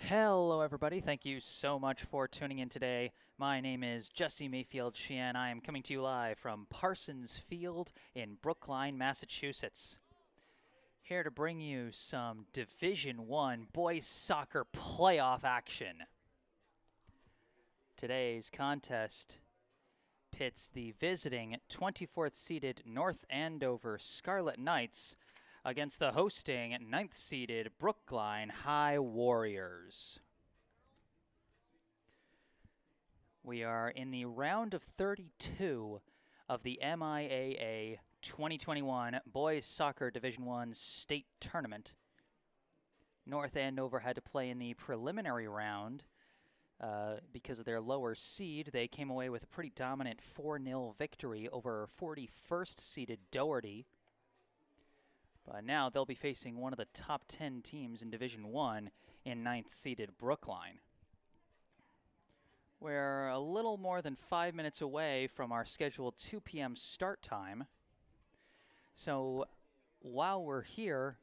Hello, everybody. Thank you so much for tuning in today. My name is Jesse Mayfield-Sheehan. I am coming to you live from Parsons Field in Brookline, Massachusetts. Here to bring you some Division I boys soccer playoff action. Today's contest pits the visiting 24th seeded North Andover Scarlet Knights against the hosting 9th seeded Brookline High Warriors. We are in the round of 32 of the MIAA 2021 Boys Soccer Division I State Tournament. North Andover had to play in the preliminary round because of their lower seed. They came away with a pretty dominant 4-0 victory over 41st seeded Doherty. But now they'll be facing one of the top 10 teams in Division I in 9th seeded Brookline. We're a little more than 5 minutes away from our scheduled 2 p.m. start time. So while we're here,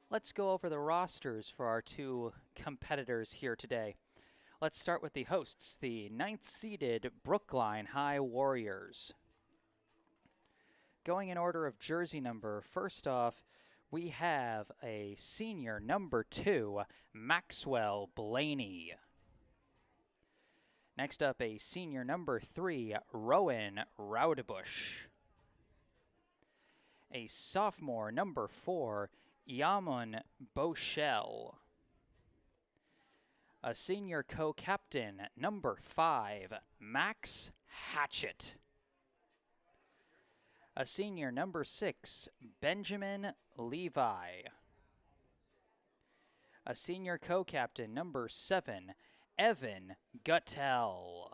let's go over the rosters for our two competitors here today. Let's start with the hosts, the 9th seeded Brookline High Warriors. Going in order of jersey number, first off, we have a senior number 2, Maxwell Blaney. Next up, a senior number 3, Rowan Raudebush. A sophomore number 4, Yamun Boschel. A senior co-captain number 5, Max Hatchett. A senior number 6, Benjamin Levi. A senior co-captain number 7, Evan Guttel.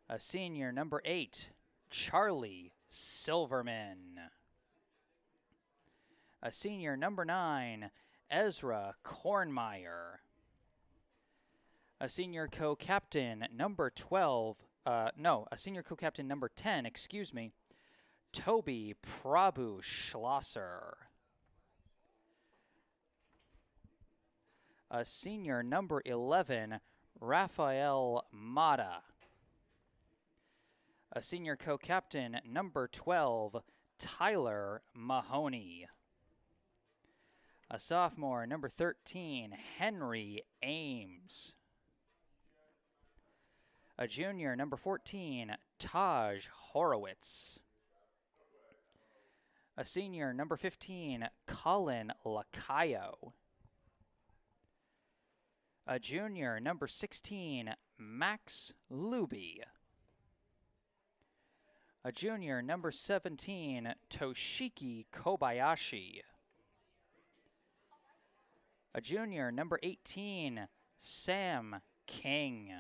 A senior number 8, Charlie Silverman. A senior number 9, Ezra Kornmeyer. A senior co-captain number 10, Toby Prabhu Schlosser. A senior number 11, Raphael Mata. A senior co-captain number 12, Tyler Mahoney. A sophomore number 13, Henry Ames. A junior number 14, Taj Horowitz. A senior number 15, Colin Lacayo. A junior number 16, Max Luby. A junior number 17, Toshiki Kobayashi. A junior number 18, Sam King.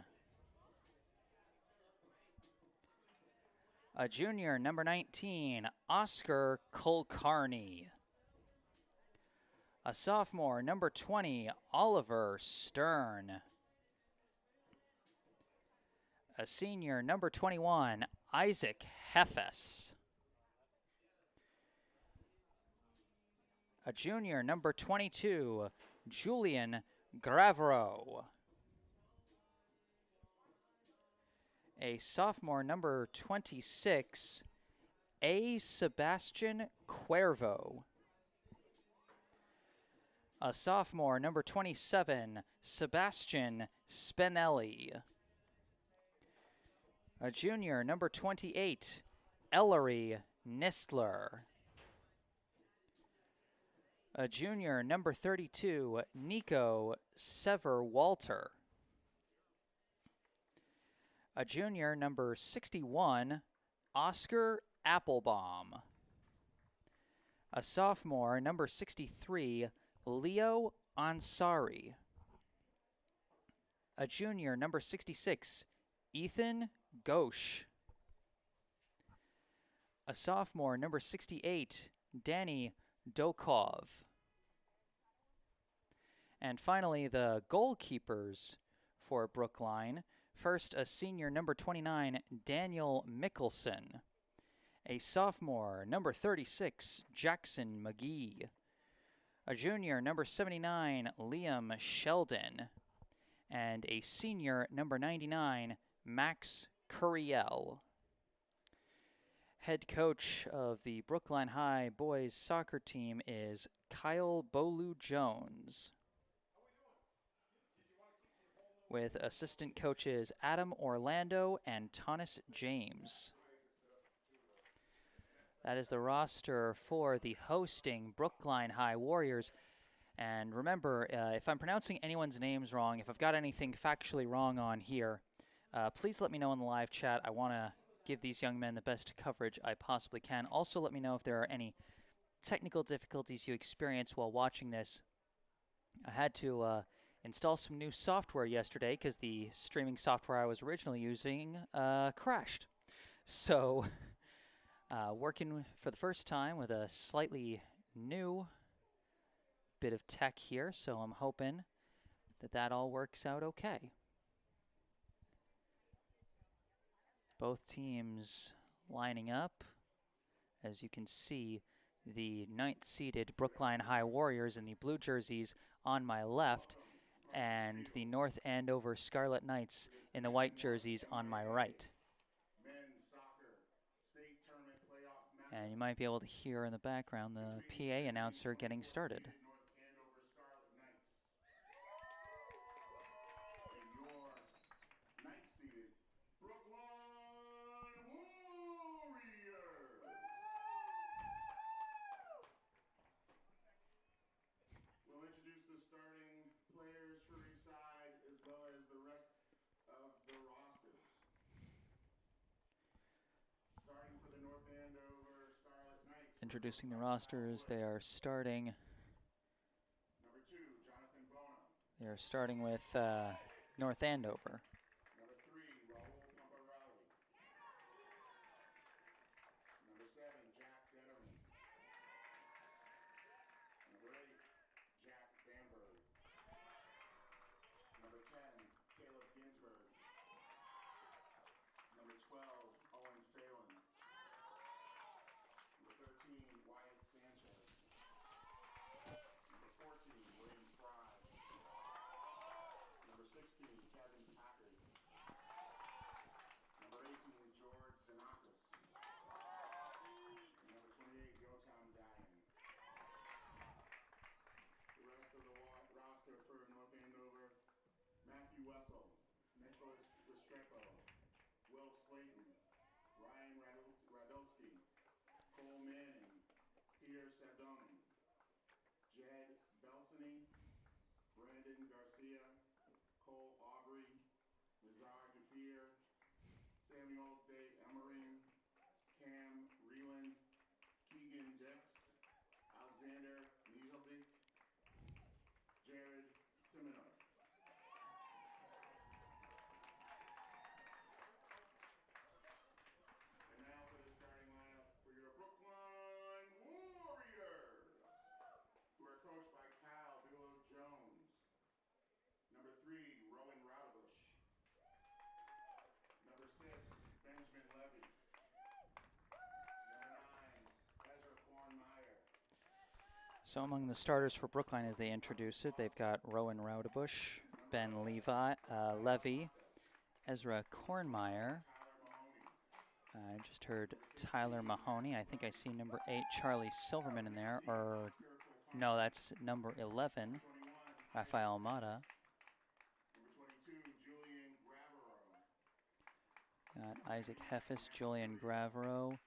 A junior number 19, Oscar Kulkarni. A sophomore number 20, Oliver Stern. A senior number 21, Isaac Hefes. A junior number 22, Julian Gravero. A sophomore number 26, A. Sebastian Cuervo. A sophomore number 27, Sebastian Spinelli. A junior number 28, Ellery Nistler. A junior number 32, Nico Sever-Walter. A junior number 61, Oscar Applebaum. A sophomore number 63, Leo Ansari. A junior number 66, Ethan Ghosh. A sophomore number 68, Danny Dokov. And finally, the goalkeepers for Brookline. First, a senior number 29, Daniel Mickelson. A sophomore, number 36, Jackson McGee. A junior, number 79, Liam Sheldon. And a senior, number 99, Max Curiel. Head coach of the Brookline High boys soccer team is Kyle Bolu-Jones, with assistant coaches Adam Orlando and Thomas James. That is the roster for the hosting Brookline High Warriors. And remember, if I'm pronouncing anyone's names wrong, if I've got anything factually wrong on here, please let me know in the live chat. I want to give these young men the best coverage I possibly can. Also, let me know if there are any technical difficulties you experience while watching this. I had to install some new software yesterday because the streaming software I was originally using crashed. So, working for the first time with a slightly new bit of tech here, so I'm hoping that all works out okay. Both teams lining up. As you can see, the 9th-seeded Brookline High Warriors in the blue jerseys on my left, and the North Andover Scarlet Knights in the white jerseys on my right. And you might be able to hear in the background the PA announcer getting started. Introducing the rosters, they are starting with North Andover. So among the starters for Brookline as they introduce it, they've got Rowan Raudebush, Ben Levy, Ezra Kornmeyer. I just heard Tyler Mahoney. I think I see number 8, Charlie Silverman in there. Or, no, that's number 11, Rafael Mata. Got Isaac Heffis, Julian Gravero.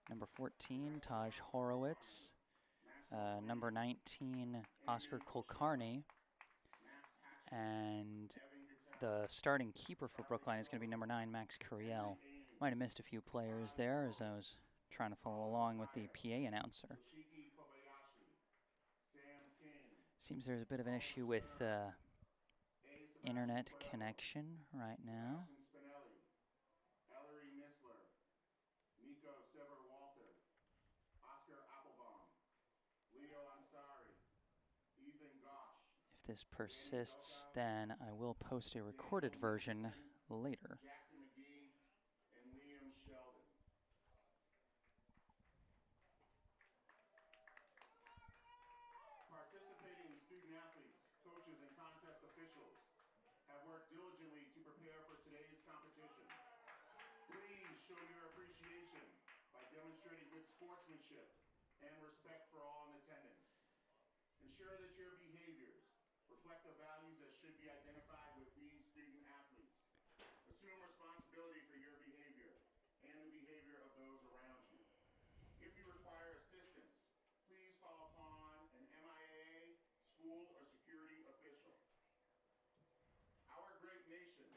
Number 14, Taj Horowitz. Number 19, Oscar Kulkarni. And the starting keeper for Brookline is going to be number 9, Max Curiel. Might have missed a few players there as I was trying to follow along with the PA announcer. Seems there's a bit of an issue with internet connection right now. If this persists, then I will post a recorded version later. officials have worked diligently to prepare for today's competition. Please show your appreciation by demonstrating good sportsmanship and respect for all in attendance. Ensure that your behaviors reflect the values that should be identified with these student athletes. Assume responsibility for your behavior and the behavior of those around you. If you require assistance, please call upon an MIAA, school, or security official. Our great nation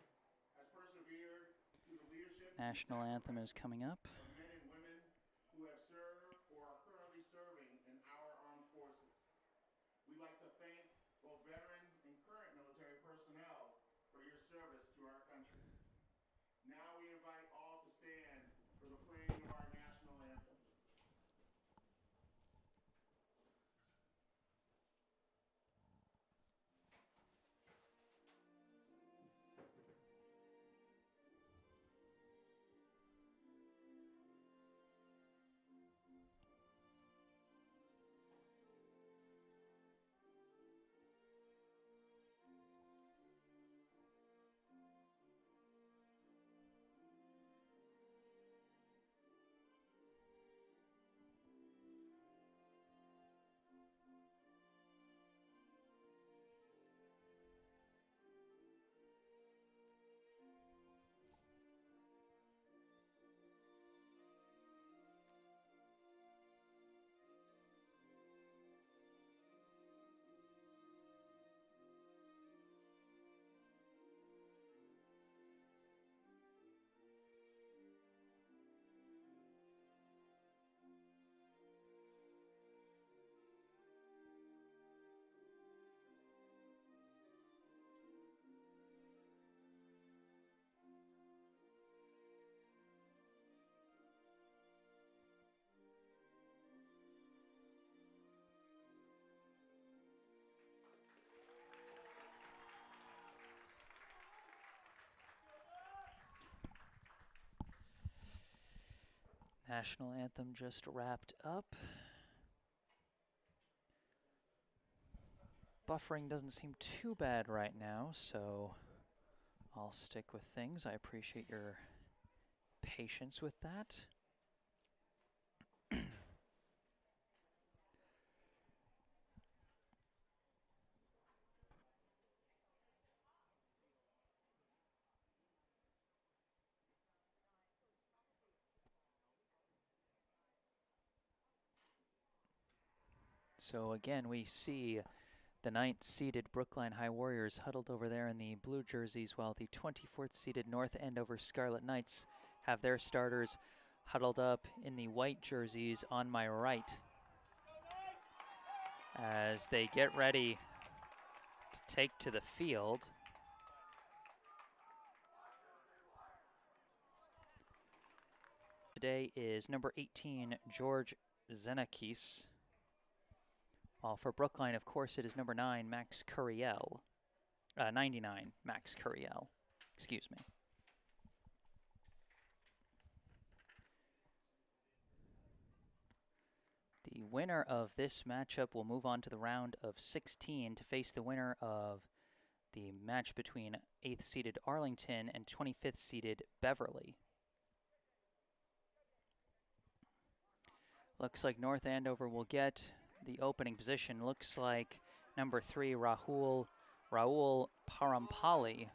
has persevered through the leadership National anthem is coming up. of men and women who have served or are currently serving in our armed forces. We'd like to thank both veterans and current military personnel for your service to our country. Now we invite all to stand for the playing of our national anthem. National anthem just wrapped up. Buffering doesn't seem too bad right now, so I'll stick with things. I appreciate your patience with that. So again, we see the 9th-seeded Brookline High Warriors huddled over there in the blue jerseys, while the 24th-seeded North Andover Scarlet Knights have their starters huddled up in the white jerseys on my right as they get ready to take to the field. Today is number 18, George Zenakis. While for Brookline, of course, it is number 9, Max Curiel. 99, Max Curiel. Excuse me. The winner of this matchup will move on to the round of 16 to face the winner of the match between 8th-seeded Arlington and 25th-seeded Beverly. Looks like North Andover will get the opening position. Looks like number 3, Raul Parampali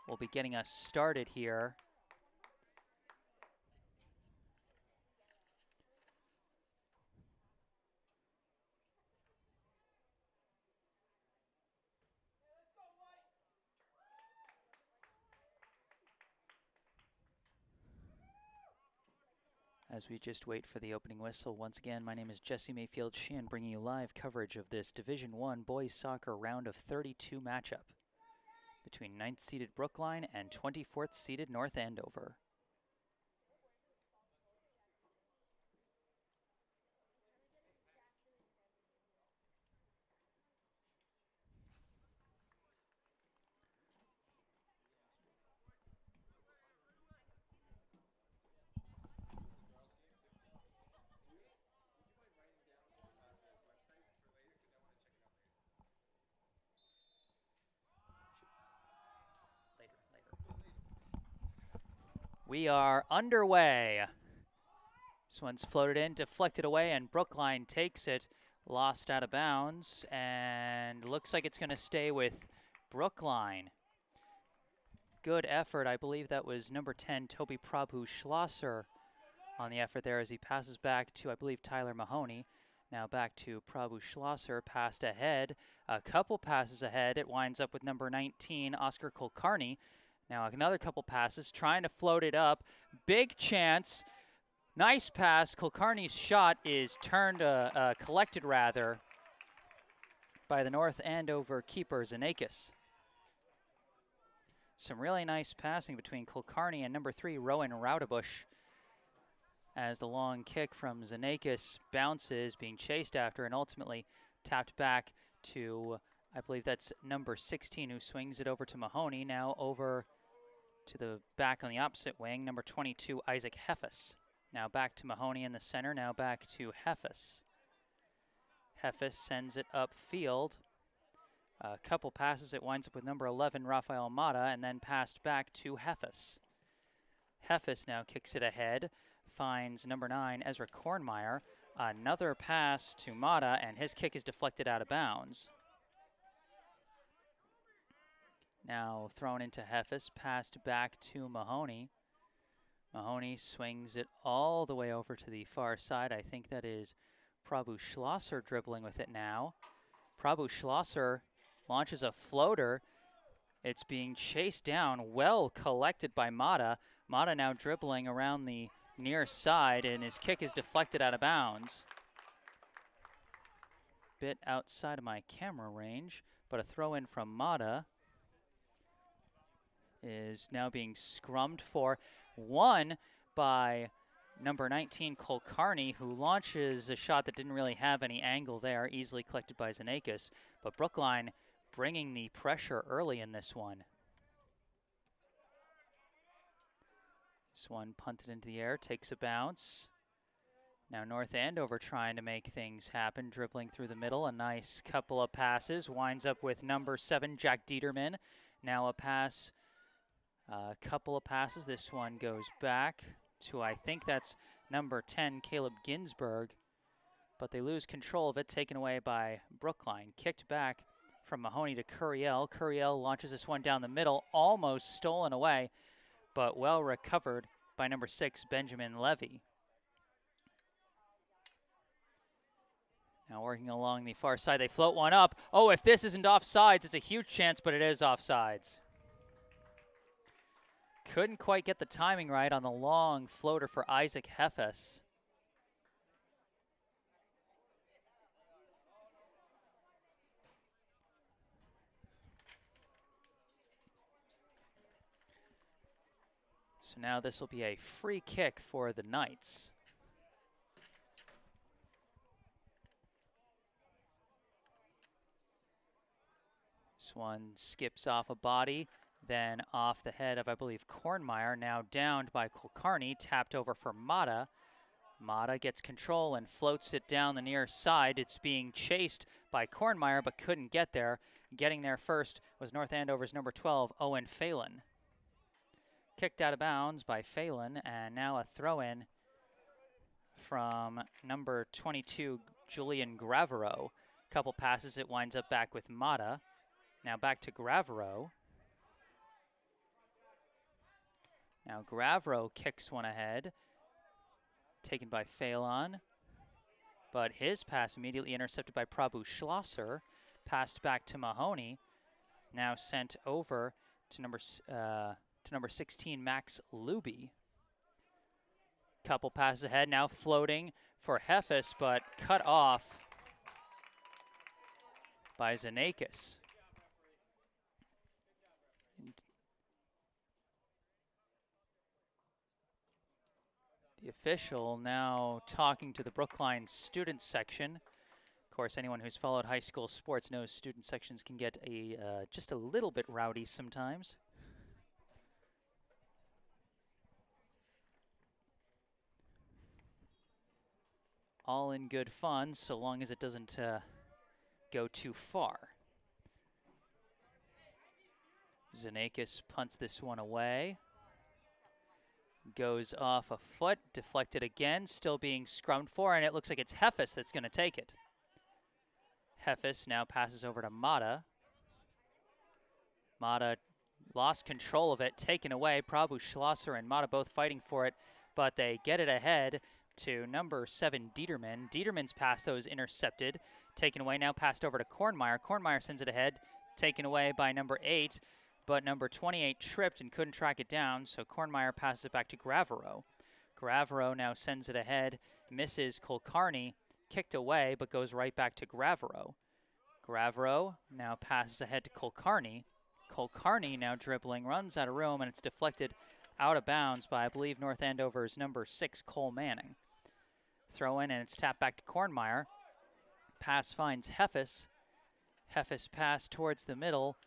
will be getting us started here. As we just wait for the opening whistle, once again, my name is Jesse Mayfield-Sheehan, bringing you live coverage of this Division I boys soccer round of 32 matchup between 9th-seeded Brookline and 24th-seeded North Andover. We are underway. This one's floated in, deflected away, and Brookline takes it. Lost out of bounds, and looks like it's going to stay with Brookline. Good effort. I believe that was number 10, Toby Prabhu Schlosser, on the effort there as he passes back to, I believe, Tyler Mahoney. Now back to Prabhu Schlosser, passed ahead. A couple passes ahead. It winds up with number 19, Oscar Kulkarni. Now another couple passes, trying to float it up. Big chance. Nice pass. Kulkarni's shot is collected rather, by the North Andover keeper, Zanakis. Some really nice passing between Kulkarni and number 3, Rowan Raudebush, as the long kick from Zanakis bounces, being chased after, and ultimately tapped back to, I believe that's number 16, who swings it over to Mahoney. Now over to the back on the opposite wing, number 22, Isaac Heffes. Now back to Mahoney in the center, now back to Heffes. Heffes sends it upfield. A couple passes, it winds up with number 11, Rafael Mata, and then passed back to Heffes. Heffes now kicks it ahead, finds number 9, Ezra Kornmeyer. Another pass to Mata, and his kick is deflected out of bounds. Now thrown into Heffes, passed back to Mahoney. Mahoney swings it all the way over to the far side. I think that is Prabhu Schlosser dribbling with it now. Prabhu Schlosser launches a floater. It's being chased down, well collected by Mata. Mata now dribbling around the near side, and his kick is deflected out of bounds. Bit outside of my camera range, but a throw in from Mata is now being scrummed for. Won by number 19, Kulkarni, who launches a shot that didn't really have any angle there, easily collected by Zanakis. But Brookline bringing the pressure early in this one. This one punted into the air, takes a bounce. Now North Andover trying to make things happen, dribbling through the middle. A nice couple of passes, winds up with number 7, Jack Dieterman. Now a pass. A couple of passes. This one goes back to, I think that's number 10, Caleb Ginsberg. But they lose control of it, taken away by Brookline. Kicked back from Mahoney to Curiel. Curiel launches this one down the middle, almost stolen away, but well recovered by number 6, Benjamin Levy. Now working along the far side, they float one up. Oh, if this isn't offsides, it's a huge chance, but it is offsides. Couldn't quite get the timing right on the long floater for Isaac Heffes. So now this will be a free kick for the Knights. This one skips off a body, then off the head of, I believe, Kornmeyer, now downed by Kulkarni, tapped over for Mata. Mata gets control and floats it down the near side. It's being chased by Kornmeyer, but couldn't get there. Getting there first was North Andover's number 12, Owen Phelan. Kicked out of bounds by Phelan, and now a throw-in from number 22, Julian Gravero. Couple passes, it winds up back with Mata. Now back to Gravero. Now Gravero kicks one ahead, taken by Phelan, but his pass immediately intercepted by Prabhu Schlosser, passed back to Mahoney, now sent over to number 16, Max Luby. Couple passes ahead, now floating for Heffes, but cut off by Zanakis. The official now talking to the Brookline student section. Of course, anyone who's followed high school sports knows student sections can get just a little bit rowdy sometimes. All in good fun, so long as it doesn't go too far. Zanakis punts this one away. Goes off a foot, deflected again, still being scrummed for, and it looks like it's Heffis that's going to take it. Heffis now passes over to Mata. Mata lost control of it, taken away. Prabhu Schlosser and Mata both fighting for it, but they get it ahead to number 7, Dieterman. Dieterman's pass, though, is intercepted, taken away, now passed over to Kornmeyer. Kornmeyer sends it ahead, taken away by number 8. But number 28 tripped and couldn't track it down, so Kornmeyer passes it back to Gravero. Gravero now sends it ahead, misses Kulkarni, kicked away, but goes right back to Gravero. Gravero now passes ahead to Kulkarni. Kulkarni now dribbling, runs out of room, and it's deflected out of bounds by, I believe, North Andover's number 6, Cole Manning. Throw in, and it's tapped back to Kornmeyer. Pass finds Heffis. Heffis pass towards the middle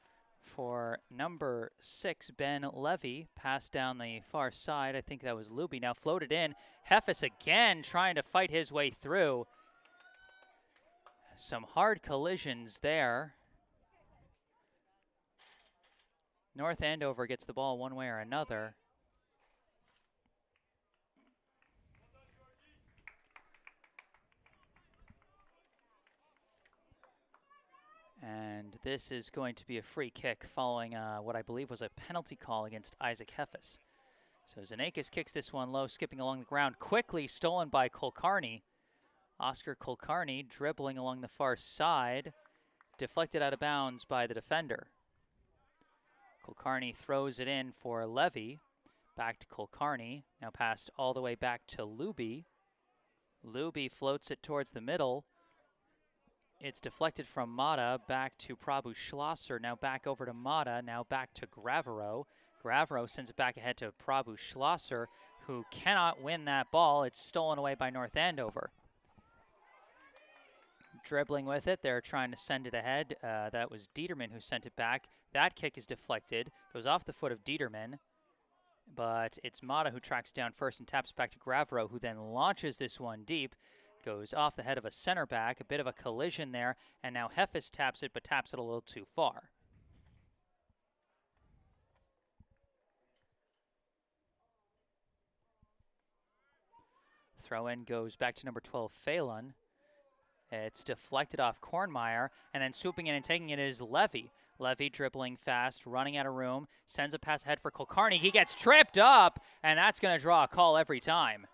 for number 6, Ben Levy. Passed down the far side. I think that was Luby. Now floated in. Heffis again trying to fight his way through. Some hard collisions there. North Andover gets the ball one way or another. And this is going to be a free kick following what I believe was a penalty call against Isaac Heffis. So Zanakis kicks this one low, skipping along the ground, quickly stolen by Kulkarni. Oscar Kulkarni dribbling along the far side, deflected out of bounds by the defender. Kulkarni throws it in for Levy. Back to Kulkarni, now passed all the way back to Luby. Luby floats it towards the middle. It's deflected from Mata back to Prabhu Schlosser, now back over to Mata, now back to Gravero. Gravero sends it back ahead to Prabhu Schlosser, who cannot win that ball. It's stolen away by North Andover. Dribbling with it, they're trying to send it ahead. That was Dieterman who sent it back. That kick is deflected, goes off the foot of Dieterman, but it's Mata who tracks down first and taps back to Gravero, who then launches this one deep. Goes off the head of a center back, a bit of a collision there, and now Heffis taps it, but taps it a little too far. Throw in goes back to number 12, Phelan. It's deflected off Kornmeyer, and then swooping in and taking it is Levy. Levy dribbling fast, running out of room, sends a pass ahead for Kulkarni. He gets tripped up, and that's going to draw a call every time.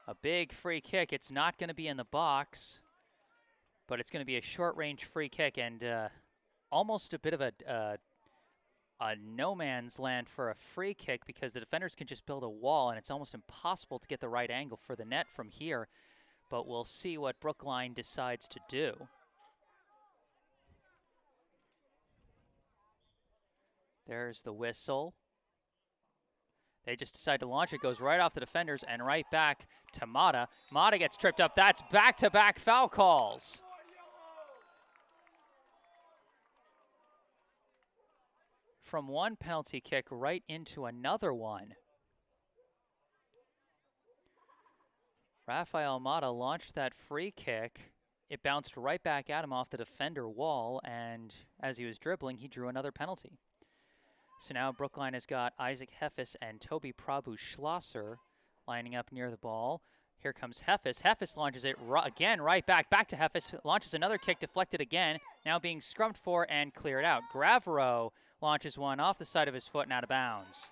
A big free kick. It's not going to be in the box, but it's going to be a short-range free kick, and almost a bit of a no man's land for a free kick, because the defenders can just build a wall, and it's almost impossible to get the right angle for the net from here. But we'll see what Brookline decides to do. There's the whistle. They just decide to launch it, goes right off the defenders and right back to Mata. Mata gets tripped up. That's back-to-back foul calls. From one penalty kick right into another one. Rafael Mata launched that free kick. It bounced right back at him off the defender wall, and as he was dribbling, he drew another penalty. So now Brookline has got Isaac Heffis and Toby Prabhu Schlosser lining up near the ball. Here comes Heffis. Heffis launches it again right back to Heffis. Launches another kick, deflected again. Now being scrumped for and cleared out. Gravero launches one off the side of his foot and out of bounds.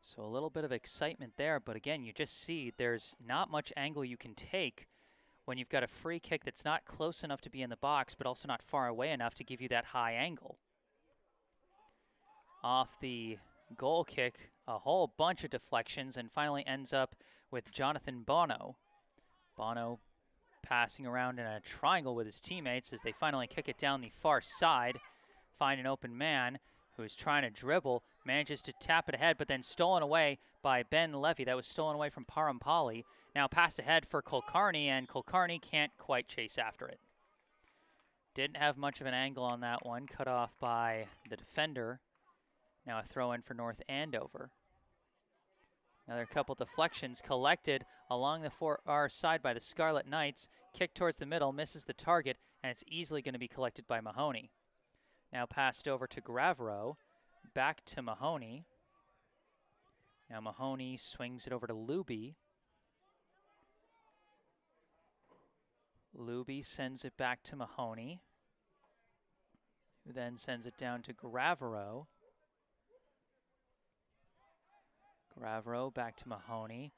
So a little bit of excitement there, but again, you just see there's not much angle you can take when you've got a free kick that's not close enough to be in the box, but also not far away enough to give you that high angle. Off the goal kick, a whole bunch of deflections, and finally ends up with Jonathan Bono. Bono passing around in a triangle with his teammates as they finally kick it down the far side, find an open man who is trying to dribble, manages to tap it ahead, but then stolen away by Ben Levy. That was stolen away from Parampali. Now passed ahead for Kulkarni, and Kulkarni can't quite chase after it. Didn't have much of an angle on that one, cut off by the defender. Now a throw in for North Andover. Another couple deflections collected along the far side by the Scarlet Knights. Kick towards the middle, misses the target, and it's easily going to be collected by Mahoney. Now passed over to Gravero, back to Mahoney. Now Mahoney swings it over to Luby. Luby sends it back to Mahoney, who then sends it down to Gravero. Gravero back to Mahoney,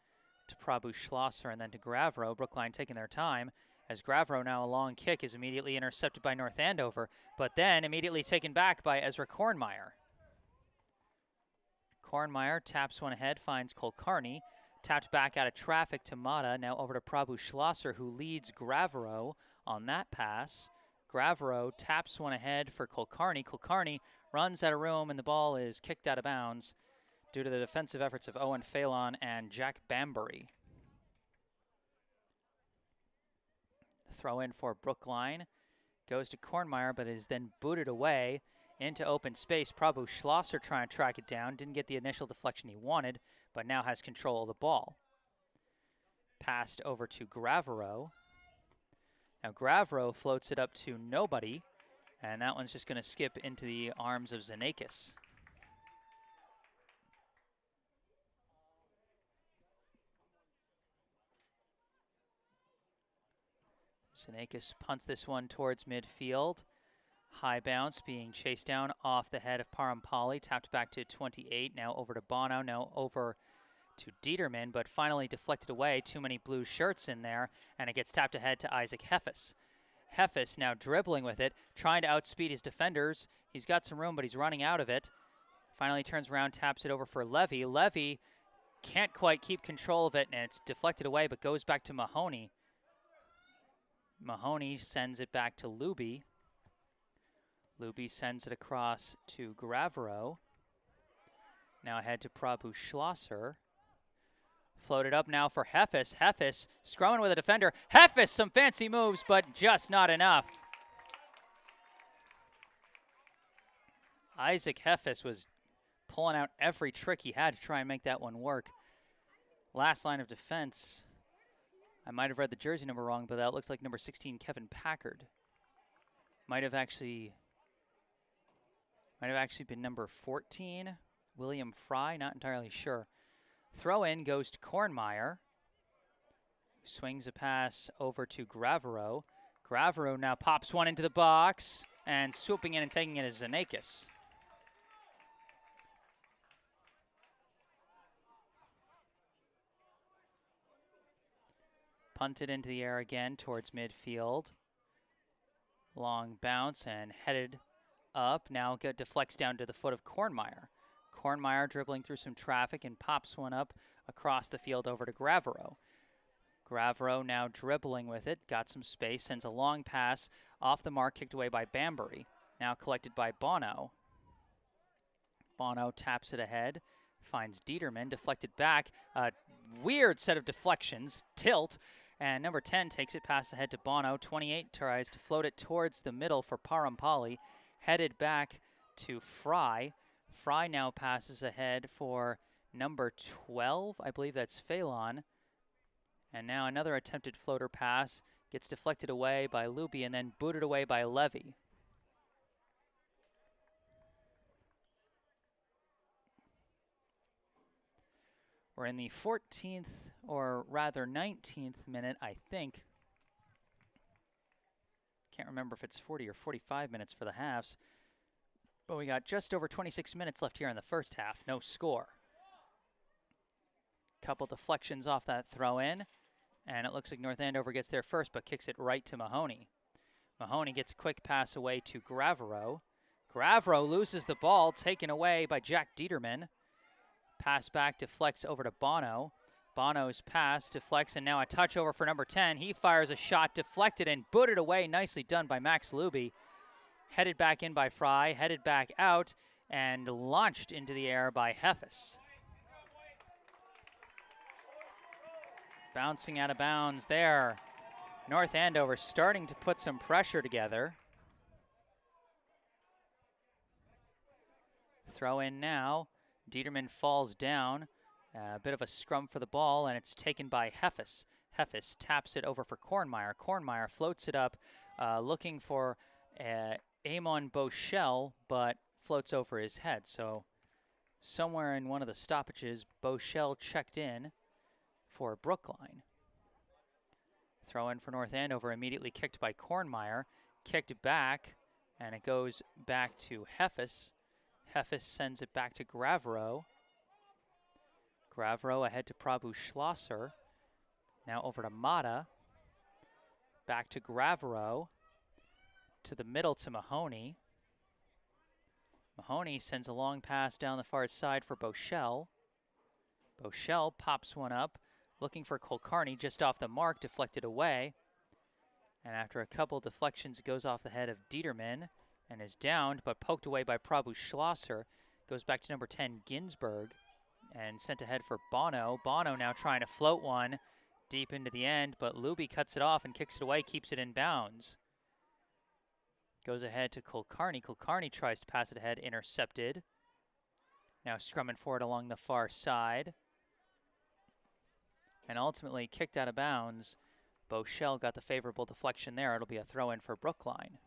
to Prabhu Schlosser, and then to Gravero. Brookline taking their time, as Gravero now a long kick is immediately intercepted by North Andover, but then immediately taken back by Ezra Kornmeyer. Kornmeyer taps one ahead, finds Kulkarni, tapped back out of traffic to Mata, now over to Prabhu Schlosser, who leads Gravero on that pass. Gravero taps one ahead for Kulkarni. Kulkarni runs out of room, and the ball is kicked out of bounds due to the defensive efforts of Owen Phelan and Jack Bambury. The throw in for Brookline goes to Kornmeyer, but is then booted away into open space. Prabhu Schlosser trying to track it down. Didn't get the initial deflection he wanted, but now has control of the ball. Passed over to Gravero. Now Gravero floats it up to nobody, and that one's just going to skip into the arms of Zanakis. Zanakis punts this one towards midfield. High bounce being chased down off the head of Parampali. Tapped back to 28. Now over to Bono. Now over to Dieterman, but finally deflected away. Too many blue shirts in there, and it gets tapped ahead to Isaac Heffes. Heffes now dribbling with it, trying to outspeed his defenders. He's got some room, but he's running out of it. Finally turns around, taps it over for Levy. Levy can't quite keep control of it, and it's deflected away, but goes back to Mahoney. Mahoney sends it back to Luby. Luby sends it across to Gravero. Now ahead to Prabhu Schlosser. Floated up now for Heffes. Heffes scrumming with a defender. Heffes, some fancy moves, but just not enough. Isaac Heffes was pulling out every trick he had to try and make that one work. Last line of defense. I might have read the jersey number wrong, but that looks like number 16, Kevin Packard. Might have actually been number 14, William Fry, not entirely sure. Throw in goes to Kornmeyer. Swings a pass over to Gravero. Gravero now pops one into the box, and swooping in and taking it is Zanakis. Punted into the air again towards midfield. Long bounce and headed up. Now deflects down to the foot of Kornmeyer. Kornmeyer dribbling through some traffic and pops one up across the field over to Gravero. Gravero now dribbling with it. Got some space. Sends a long pass off the mark, kicked away by Bambury. Now collected by Bono. Bono taps it ahead. Finds Dieterman. Deflected back. A weird set of deflections. Tilt. And number 10 takes it past ahead to Bono. 28 tries to float it towards the middle for Parampali. Headed back to Fry. Fry now passes ahead for number 12. I believe that's Phelan. And now another attempted floater pass. Gets deflected away by Luby and then booted away by Levy. We're in the 14th, or rather 19th minute, I think. Can't remember if it's 40 or 45 minutes for the halves. But we got just over 26 minutes left here in the first half. No score. Couple deflections off that throw in. And it looks like North Andover gets there first, but kicks it right to Mahoney. Mahoney gets a quick pass away to Gravero. Gravero loses the ball, taken away by Jack Dieterman. Pass back, deflects over to Bono. Bono's pass deflects, and now a touch over for number 10. He fires a shot, deflected and booted away. Nicely done by Max Luby. Headed back in by Fry, headed back out, and launched into the air by Heffes. Bouncing out of bounds there. North Andover starting to put some pressure together. Throw in now. Dieterman falls down. A bit of a scrum for the ball, and it's taken by Heffis. Heffis taps it over for Kornmeyer. Kornmeyer floats it up, looking for Amon Boschel, but floats over his head. So somewhere in one of the stoppages, Boschel checked in for Brookline. Throw in for North Andover, immediately kicked by Kornmeyer. Kicked back, and it goes back to Heffis. Heffis sends it back to Gravero. Gravero ahead to Prabhu Schlosser. Now over to Mata. Back to Gravero. To the middle to Mahoney. Mahoney sends a long pass down the far side for Boschel. Boschel pops one up, looking for Kulkarni, just off the mark, deflected away. And after a couple deflections, it goes off the head of Dieterman and is downed, but poked away by Prabhu Schlosser. Goes back to number 10, Ginsberg, and sent ahead for Bono. Bono now trying to float one deep into the end, but Luby cuts it off and kicks it away, keeps it in bounds. Goes ahead to Kulkarni. Kulkarni tries to pass it ahead, intercepted. Now scrumming forward along the far side. And ultimately kicked out of bounds. Boschel got the favorable deflection there. It'll be a throw-in for Brookline.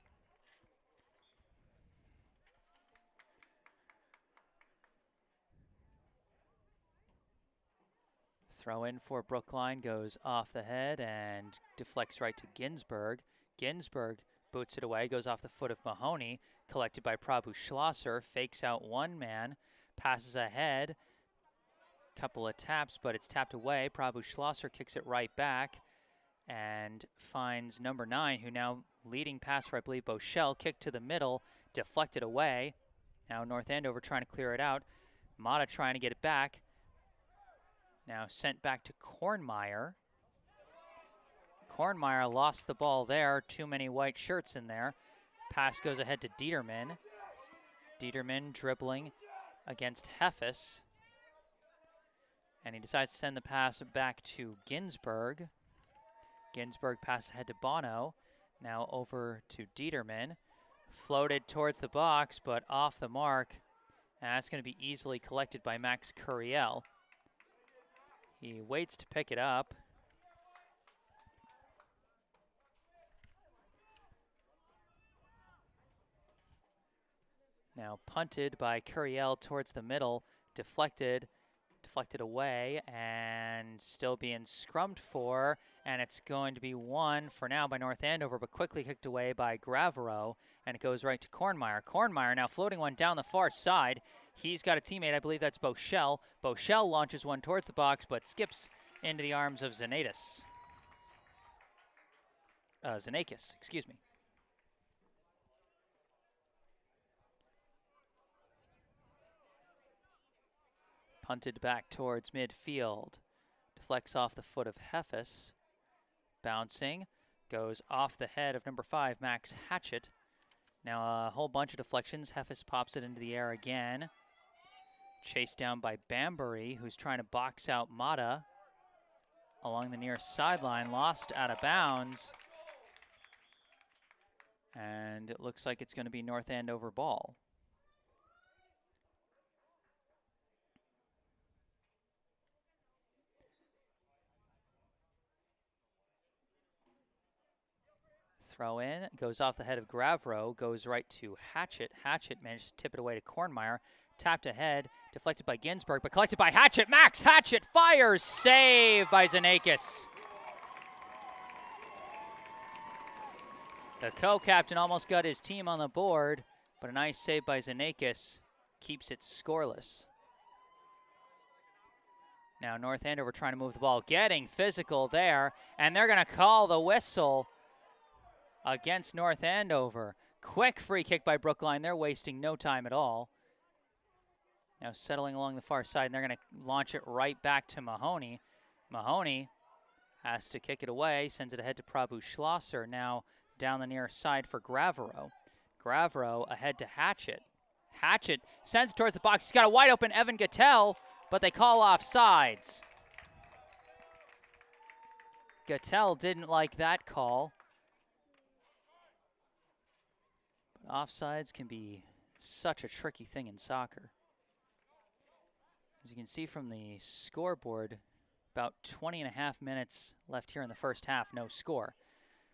Throw-in for Brookline goes off the head and deflects right to Ginsberg. Ginsberg boots it away, goes off the foot of Mahoney, collected by Prabhu Schlosser, fakes out one man, passes ahead, couple of taps, but it's tapped away. Prabhu Schlosser kicks it right back and finds number 9, who now leading passer, I believe, Boschel, kicked to the middle, deflected away. Now North Andover trying to clear it out. Mata trying to get it back. Now sent back to Kornmeyer. Kornmeyer lost the ball there. Too many white shirts in there. Pass goes ahead to Dieterman. Dieterman dribbling against Heffis. And he decides to send the pass back to Ginsberg. Ginsberg pass ahead to Bono. Now over to Dieterman. Floated towards the box, but off the mark. And that's going to be easily collected by Max Curiel. He waits to pick it up. Now punted by Curiel towards the middle, deflected away, and still being scrummed for, and it's going to be won for now by North Andover, but quickly kicked away by Gravero, and it goes right to Kornmeyer. Kornmeyer now floating one down the far side. He's got a teammate, I believe that's Boschel. Boschel launches one towards the box, but skips into the arms of Zanakis, excuse me. Punted back towards midfield. Deflects off the foot of Heffis. Bouncing. Goes off the head of number 5, Max Hatchett. Now a whole bunch of deflections. Heffis pops it into the air again. Chased down by Bambury, who's trying to box out Mata along the near sideline. Lost out of bounds. And it looks like it's going to be North Andover ball. Throw in, goes off the head of Gravero, goes right to Hatchett. Hatchett manages to tip it away to Kornmeyer. Tapped ahead, deflected by Ginsberg, but collected by Hatchett. Max Hatchett fires, save by Zanakis. The co-captain almost got his team on the board, but a nice save by Zanakis keeps it scoreless. Now North Andover trying to move the ball, getting physical there, and they're going to call the whistle against North Andover. Quick free kick by Brookline. They're wasting no time at all. Now settling along the far side, and they're going to launch it right back to Mahoney. Mahoney has to kick it away, sends it ahead to Prabhu Schlosser. Now down the near side for Gravero. Gravero ahead to Hatchett. Hatchett sends it towards the box. He's got a wide open Evan Gattel, but they call offsides. Gattel didn't like that call. Offsides can be such a tricky thing in soccer. As you can see from the scoreboard, about 20.5 minutes left here in the first half, no score.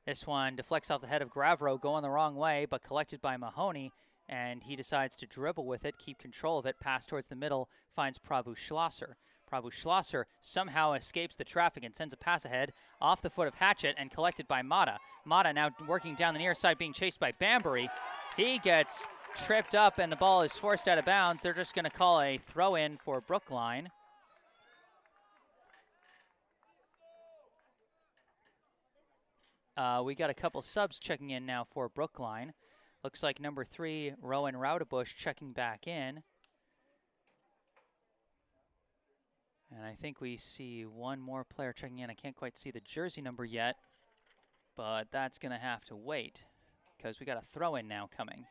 This one deflects off the head of Gravro, going the wrong way, but collected by Mahoney, and he decides to dribble with it, keep control of it, pass towards the middle, finds Prabhu Schlosser. Prabhu Schlosser somehow escapes the traffic and sends a pass ahead off the foot of Hatchett and collected by Mata. Mata now working down the near side, being chased by Bambury. He gets tripped up and the ball is forced out of bounds. They're just going to call a throw-in for Brookline. We got a couple subs checking in now for Brookline. Looks like number 3, Rowan Raudebush, checking back in. And I think we see one more player checking in. I can't quite see the jersey number yet, but that's going to have to wait because we got a throw-in now coming.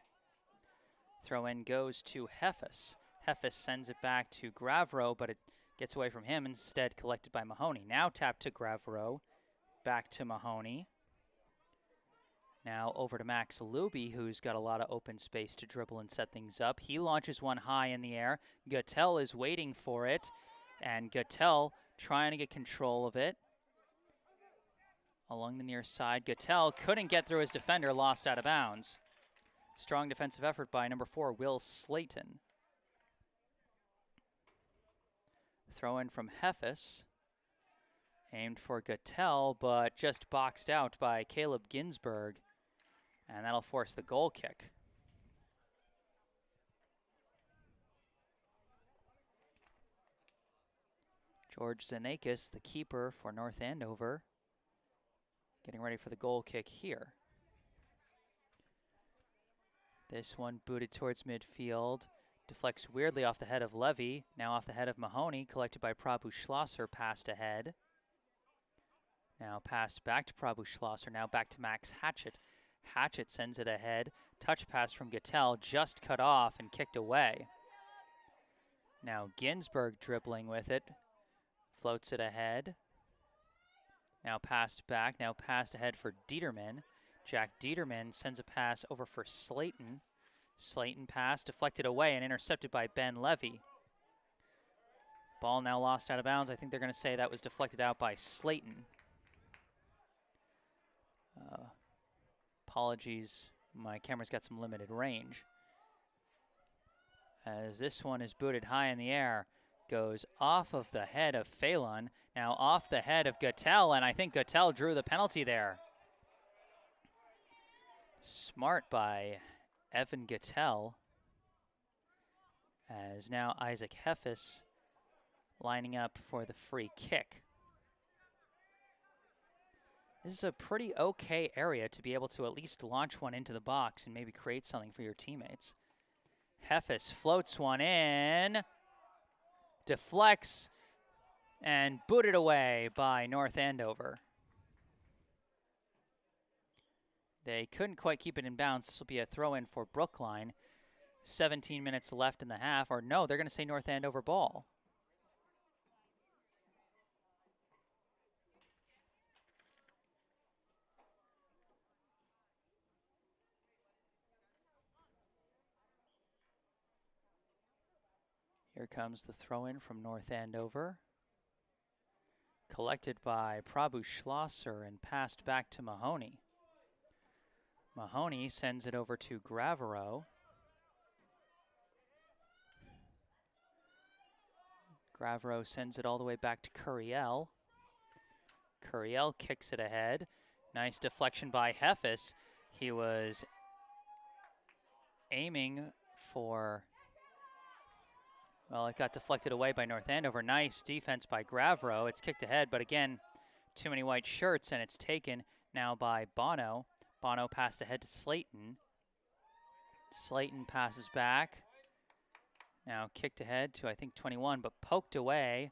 Throw-in goes to Heffus. Heffus sends it back to Gravro, but it gets away from him, instead collected by Mahoney. Now tapped to Gravro, back to Mahoney. Now over to Max Luby, who's got a lot of open space to dribble and set things up. He launches one high in the air. Gattel is waiting for it, and Gattel trying to get control of it. Along the near side, Gattel couldn't get through his defender, lost out of bounds. Strong defensive effort by number 4, Will Slayton. Throw in from Heffus. Aimed for Gattel, but just boxed out by Caleb Ginsberg. And that'll force the goal kick. George Zanakis, the keeper for North Andover, getting ready for the goal kick here. This one booted towards midfield. Deflects weirdly off the head of Levy. Now off the head of Mahoney. Collected by Prabhu Schlosser. Passed ahead. Now passed back to Prabhu Schlosser. Now back to Max Hatchett. Hatchett sends it ahead. Touch pass from Gattel. Just cut off and kicked away. Now Ginsberg dribbling with it. Floats it ahead. Now passed back. Now passed ahead for Dieterman. Jack Dieterman sends a pass over for Slayton. Slayton pass deflected away and intercepted by Ben Levy. Ball now lost out of bounds. I think they're going to say that was deflected out by Slayton. Apologies, my camera's got some limited range. As this one is booted high in the air, goes off of the head of Phelan, now off the head of Gattel, and I think Gattel drew the penalty there. Smart by Evan Gattel, as now Isaac Heffus lining up for the free kick. This is a pretty okay area to be able to at least launch one into the box and maybe create something for your teammates. Heffus floats one in, deflects, and booted away by North Andover. They couldn't quite keep it in bounds. This will be a throw-in for Brookline. 17 minutes left in the half, or no, they're going to say North Andover ball. Here comes the throw-in from North Andover. Collected by Prabhu Schlosser and passed back to Mahoney. Mahoney sends it over to Gravero. Gravero sends it all the way back to Curiel. Curiel kicks it ahead. Nice deflection by Heffus. He was aiming for... Well, it got deflected away by North Andover. Nice defense by Gravero. It's kicked ahead, but again, too many white shirts, and it's taken now by Bono. Bono passed ahead to Slayton. Slayton passes back. Now kicked ahead to, I think, 21, but poked away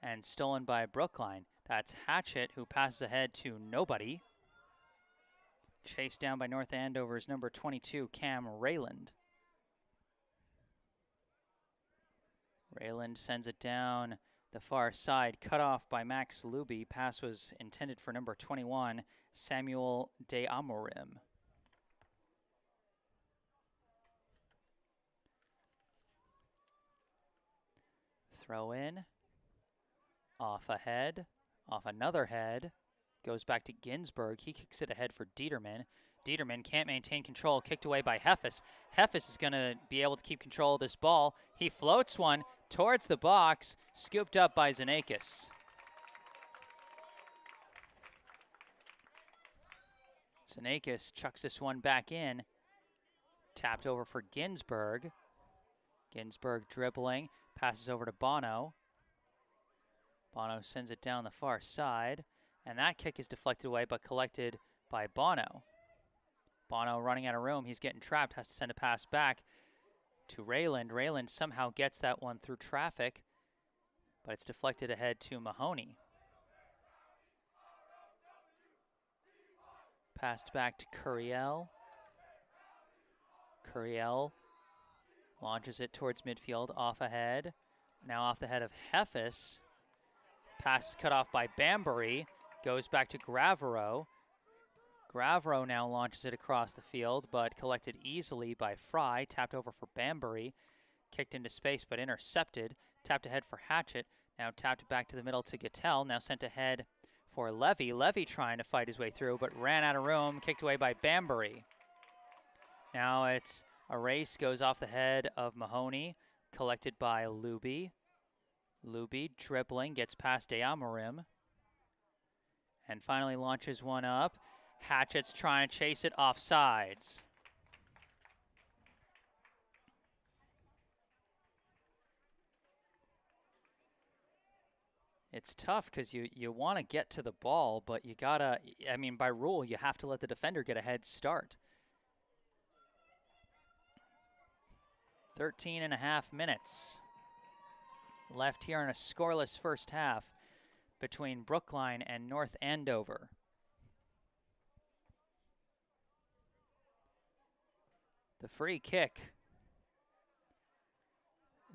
and stolen by Brookline. That's Hatchett, who passes ahead to nobody. Chased down by North Andover's number 22, Cam Rayland. Rayland sends it down the far side, cut off by Max Luby. Pass was intended for number 21, Samuel De Amorim. Throw in. Off a head. Off another head. Goes back to Ginsburg. He kicks it ahead for Dieterman. Dieterman can't maintain control. Kicked away by Heffes. Heffes is going to be able to keep control of this ball. He floats one towards the box. Scooped up by Zanakis. Zanakis chucks this one back in. Tapped over for Ginsburg. Ginsburg dribbling. Passes over to Bono. Bono sends it down the far side. And that kick is deflected away but collected by Bono. Bono running out of room. He's getting trapped. Has to send a pass back to Rayland. Rayland somehow gets that one through traffic. But it's deflected ahead to Mahoney. Passed back to Curiel. Curiel launches it towards midfield. Off ahead. Now off the head of Heffes. Pass cut off by Bambury. Goes back to Gravero. Gravero now launches it across the field, but collected easily by Fry. Tapped over for Bambury. Kicked into space, but intercepted. Tapped ahead for Hatchett. Now tapped back to the middle to Gattel. Now sent ahead for Levy. Levy trying to fight his way through, but ran out of room. Kicked away by Bambury. Now it's a race. Goes off the head of Mahoney. Collected by Luby. Luby dribbling. Gets past Deamarim. And finally launches one up. Hatchett's trying to chase it off sides. It's tough because you want to get to the ball, but you gotta, I mean, by rule, you have to let the defender get a head start. 13.5 minutes left here in a scoreless first half between Brookline and North Andover. The free kick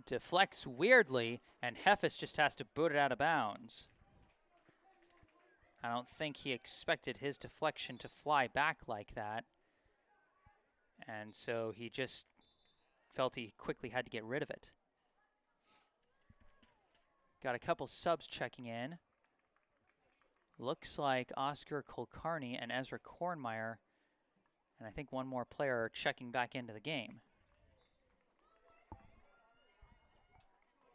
deflects weirdly, and Heffes just has to boot it out of bounds. I don't think he expected his deflection to fly back like that. And so he just felt he quickly had to get rid of it. Got a couple subs checking in. Looks like Oscar Kulkarni and Ezra Kornmeyer, and I think one more player are checking back into the game.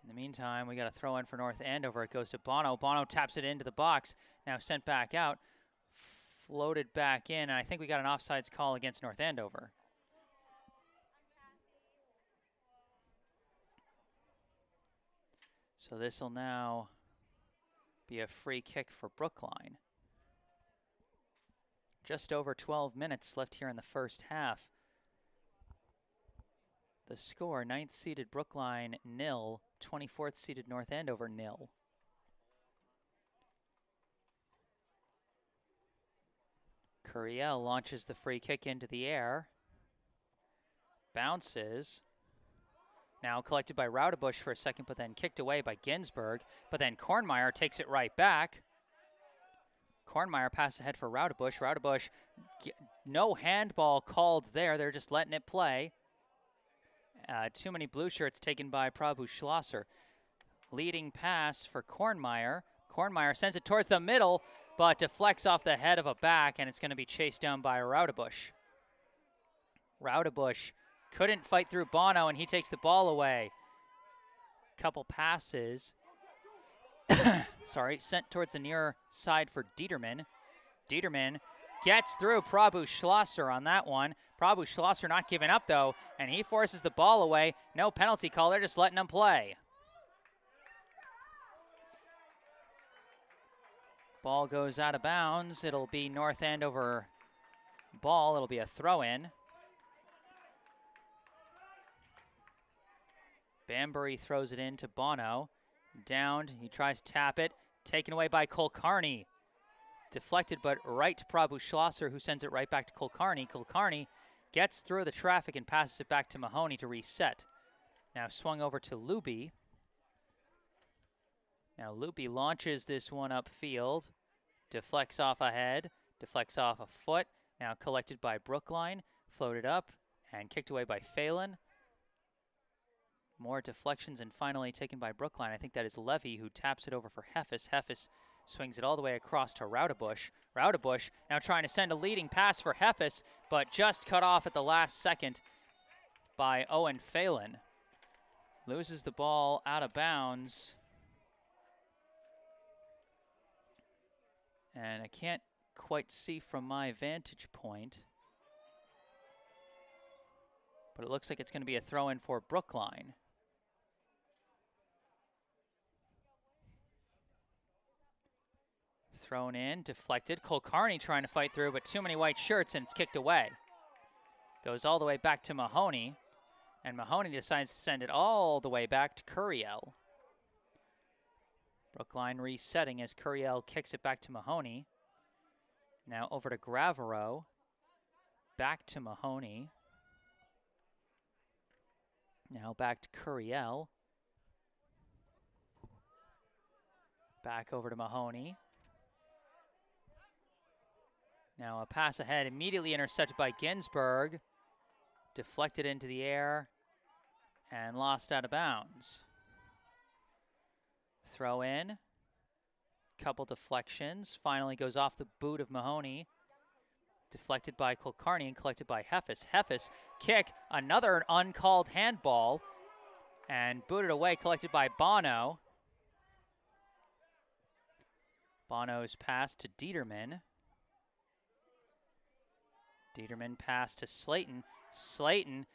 In the meantime, we got a throw in for North Andover. It goes to Bono. Bono taps it into the box. Now sent back out. Floated back in, and I think we got an offsides call against North Andover. So this will now be a free kick for Brookline. Just over 12 minutes left here in the first half. The score, 9th seeded Brookline 0, 24th seeded North Andover 0. Curiel launches the free kick into the air. Bounces. Now collected by Raudebush for a second, but then kicked away by Ginsburg. But then Kornmeyer takes it right back. Kornmeyer passes ahead for Raudebush. Raudebush, no handball called there. They're just letting it play. Too many blue shirts taken by Prabhu Schlosser. Leading pass for Kornmeyer. Kornmeyer sends it towards the middle, but deflects off the head of a back, and it's going to be chased down by Raudebush. Raudebush couldn't fight through Bono, and he takes the ball away. Couple passes. Sorry, sent towards the near side for Dieterman. Dieterman gets through Prabhu Schlosser on that one. Prabhu Schlosser not giving up, though, and he forces the ball away. No penalty call. They're just letting him play. Ball goes out of bounds. It'll be North Andover ball. It'll be a throw-in. Bambury throws it in to Bono. Downed. He tries to tap it. Taken away by Kulkarni. Deflected, but right to Prabhu Schlosser, who sends it right back to Kulkarni. Kulkarni gets through the traffic and passes it back to Mahoney to reset. Now swung over to Luby. Now Luby launches this one upfield. Deflects off a head. Deflects off a foot. Now collected by Brookline. Floated up and kicked away by Phelan. More deflections and finally taken by Brookline. I think that is Levy who taps it over for Heffis. Heffis swings it all the way across to Raudebush. Raudebush now trying to send a leading pass for Heffis, but just cut off at the last second by Owen Phelan. Loses the ball out of bounds. And I can't quite see from my vantage point, but it looks like it's going to be a throw-in for Brookline. Thrown in, deflected. Kulkarni trying to fight through, but too many white shirts, and it's kicked away. Goes all the way back to Mahoney, and Mahoney decides to send it all the way back to Curiel. Brookline resetting as Curiel kicks it back to Mahoney. Now over to Gravero. Back to Mahoney. Now back to Curiel. Back over to Mahoney. Now a pass ahead, immediately intercepted by Ginsburg. Deflected into the air and lost out of bounds. Throw in. Couple deflections. Finally goes off the boot of Mahoney. Deflected by Kulkarni and collected by Heffis. Heffis kick, another uncalled handball, and booted away, collected by Bono. Bono's pass to Dieterman. Dieterman pass to Slayton. Slayton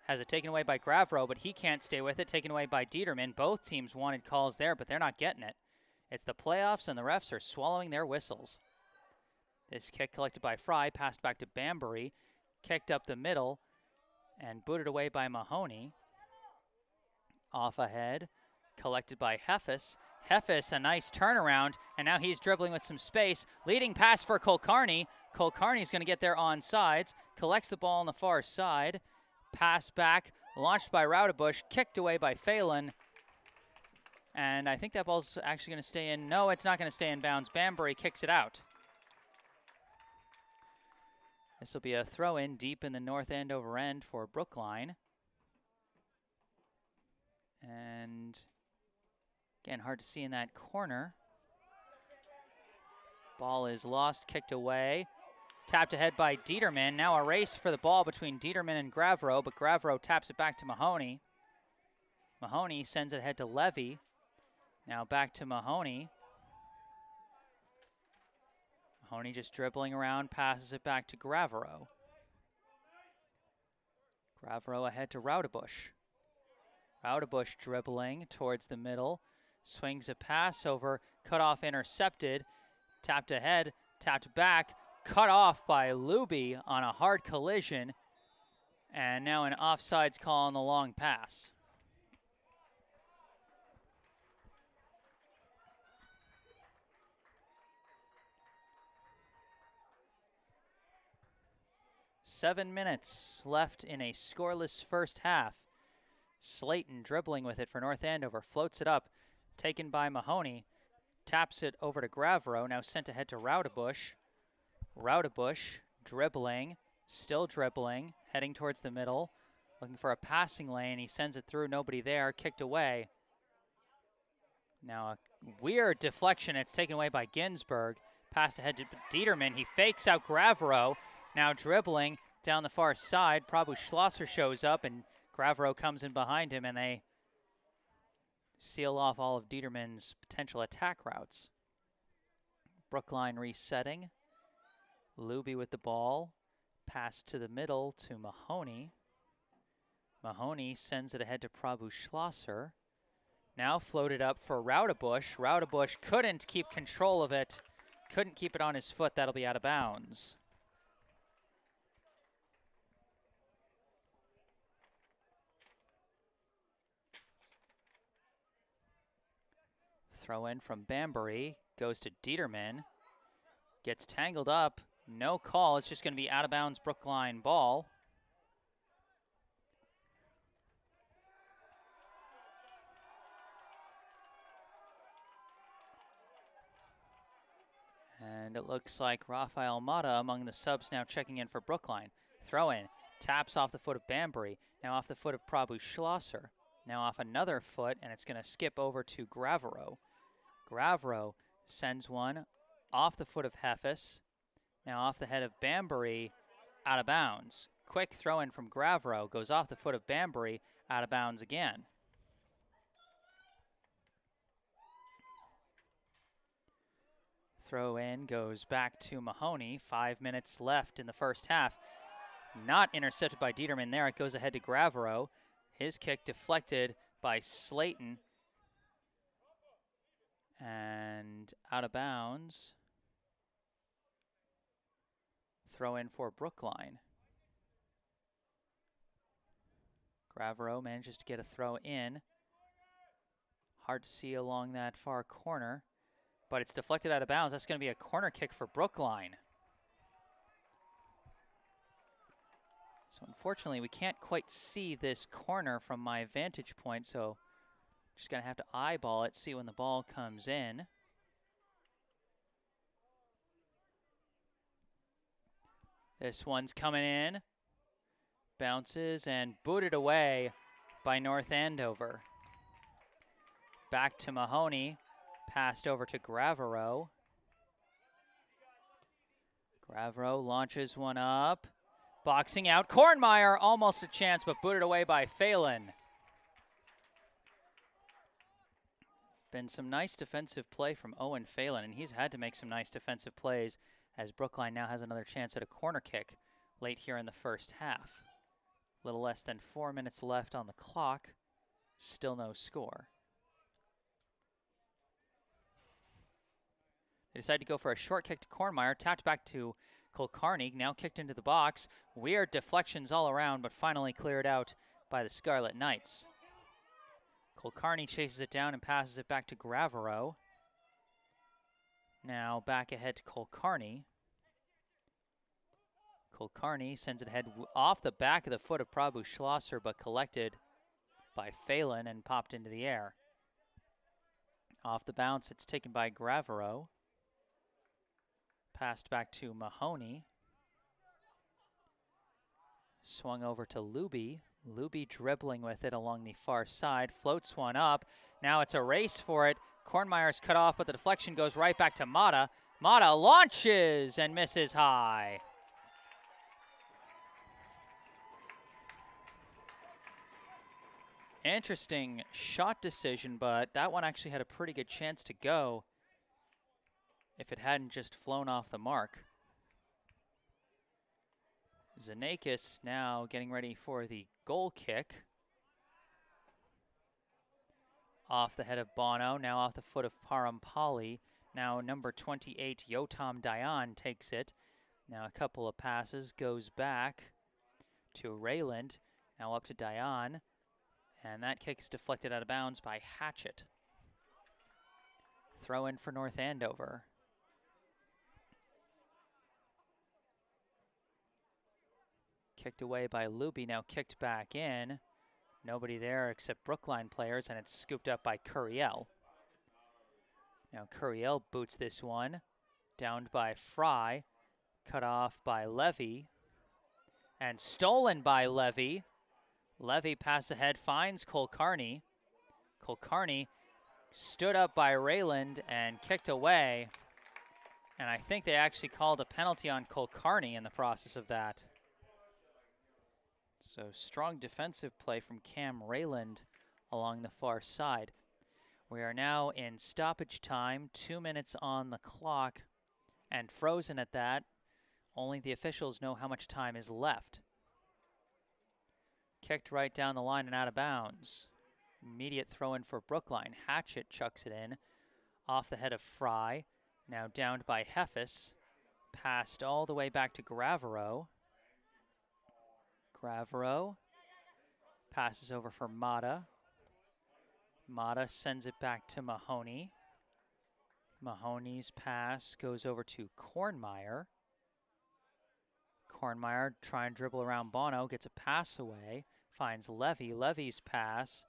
has it taken away by Gravero, but he can't stay with it. Taken away by Dieterman. Both teams wanted calls there, but they're not getting it. It's the playoffs, and the refs are swallowing their whistles. This kick collected by Fry, passed back to Bambury, kicked up the middle, and booted away by Mahoney. Off ahead, collected by Heffis. Heffis, a nice turnaround, and now he's dribbling with some space. Leading pass for Kulkarni. Kulkarni's going to get there on sides, collects the ball on the far side. Pass back, launched by Raudebush, kicked away by Phelan. And I think that ball's actually going to stay in. No, it's not going to stay in bounds. Bambury kicks it out. This will be a throw-in deep in the north Andover end for Brookline. And again, hard to see in that corner. Ball is lost, kicked away. Tapped ahead by Dieterman. Now a race for the ball between Dieterman and Gravero, but Gravero taps it back to Mahoney. Mahoney sends it ahead to Levy. Now back to Mahoney. Mahoney just dribbling around, passes it back to Gravero. Gravero ahead to Raudebush. Raudebush dribbling towards the middle. Swings a pass over, cut off, intercepted. Tapped ahead, tapped back. Cut off by Luby on a hard collision. And now an offsides call on the long pass. Seven minutes left in a scoreless first half. Slayton dribbling with it for North Andover, floats it up, taken by Mahoney, taps it over to Gravero, now sent ahead to Raudebush. Raudebush dribbling, still dribbling, heading towards the middle, looking for a passing lane. He sends it through, nobody there, kicked away. Now a weird deflection, it's taken away by Ginsburg. Passed ahead to Dieterman, he fakes out Gravero, now dribbling down the far side. Prabhu Schlosser shows up, and Gravero comes in behind him, and they seal off all of Dieterman's potential attack routes. Brookline resetting. Luby with the ball. Pass to the middle to Mahoney. Mahoney sends it ahead to Prabhu Schlosser. Now floated up for Raudebush. Raudebush couldn't keep control of it. Couldn't keep it on his foot. That'll be out of bounds. Throw in from Bambury. Goes to Dieterman. Gets tangled up. No call. It's just going to be out of bounds Brookline ball. And it looks like Rafael Mata among the subs now checking in for Brookline. Throw in. Taps off the foot of Bambury. Now off the foot of Prabhu Schlosser. Now off another foot, and it's going to skip over to Gravero. Gravero sends one off the foot of Hefis. Now off the head of Bambury, out of bounds. Quick throw in from Gravero, goes off the foot of Bambury, out of bounds again. Throw in goes back to Mahoney. 5 minutes left in the first half. Not intercepted by Dieterman there. It goes ahead to Gravero. His kick deflected by Slayton. And out of bounds. Throw in for Brookline. Gravero manages to get a throw in. Hard to see along that far corner, but it's deflected out of bounds. That's going to be a corner kick for Brookline. So unfortunately, we can't quite see this corner from my vantage point, so just going to have to eyeball it, see when the ball comes in. This one's coming in. Bounces and booted away by North Andover. Back to Mahoney. Passed over to Gravero. Gravero launches one up. Boxing out. Kornmeyer, almost a chance, but booted away by Phelan. Been some nice defensive play from Owen Phelan, and he's had to make some nice defensive plays as Brookline now has another chance at a corner kick late here in the first half. A little less than 4 minutes left on the clock. Still no score. They decide to go for a short kick to Kornmeyer. Tapped back to Kulkarni. Now kicked into the box. Weird deflections all around, but finally cleared out by the Scarlet Knights. Kulkarni chases it down and passes it back to Gravero. Now back ahead to Kulkarni. Kulkarni sends it ahead off the back of the foot of Prabhu Schlosser, but collected by Phelan and popped into the air. Off the bounce, it's taken by Gravero. Passed back to Mahoney. Swung over to Luby. Luby dribbling with it along the far side. Floats one up. Now it's a race for it. Kornmeyer's cut off, but the deflection goes right back to Mata. Mata launches and misses high. Interesting shot decision, but that one actually had a pretty good chance to go if it hadn't just flown off the mark. Zanakis now getting ready for the goal kick. Off the head of Bono, now off the foot of Parampali. Now number 28, Yotam Dayan takes it. Now a couple of passes, goes back to Rayland. Now up to Dayan. And that kick's deflected out of bounds by Hatchett. Throw in for North Andover. Kicked away by Luby, now kicked back in. Nobody there except Brookline players, and it's scooped up by Curiel. Now Curiel boots this one. Downed by Fry. Cut off by Levy. And stolen by Levy. Levy pass ahead, finds Kulkarni. Kulkarni stood up by Rayland and kicked away. And I think they actually called a penalty on Kulkarni in the process of that. So strong defensive play from Cam Rayland along the far side. We are now in stoppage time, 2 minutes on the clock, and frozen at that. Only the officials know how much time is left. Kicked right down the line and out of bounds. Immediate throw in for Brookline. Hatchett chucks it in off the head of Fry. Now downed by Hefis. Passed all the way back to Gravero. Gravero passes over for Mata. Mata sends it back to Mahoney. Mahoney's pass goes over to Kornmeyer. Kornmeyer trying to dribble around Bono, gets a pass away, finds Levy. Levy's pass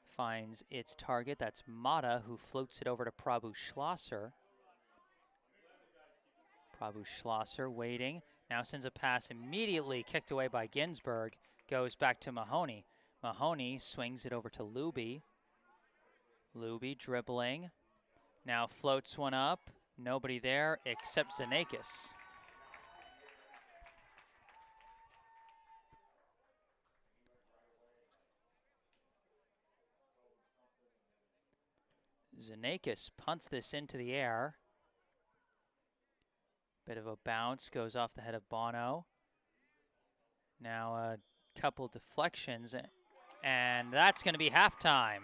finds its target. That's Mata, who floats it over to Prabhu Schlosser. Prabhu Schlosser waiting. Now sends a pass immediately kicked away by Ginsberg. Goes back to Mahoney. Mahoney swings it over to Luby. Luby dribbling. Now floats one up. Nobody there except Zanakis. Zanakis punts this into the air. Bit of a bounce, goes off the head of Bono. Now a couple deflections, and that's going to be halftime.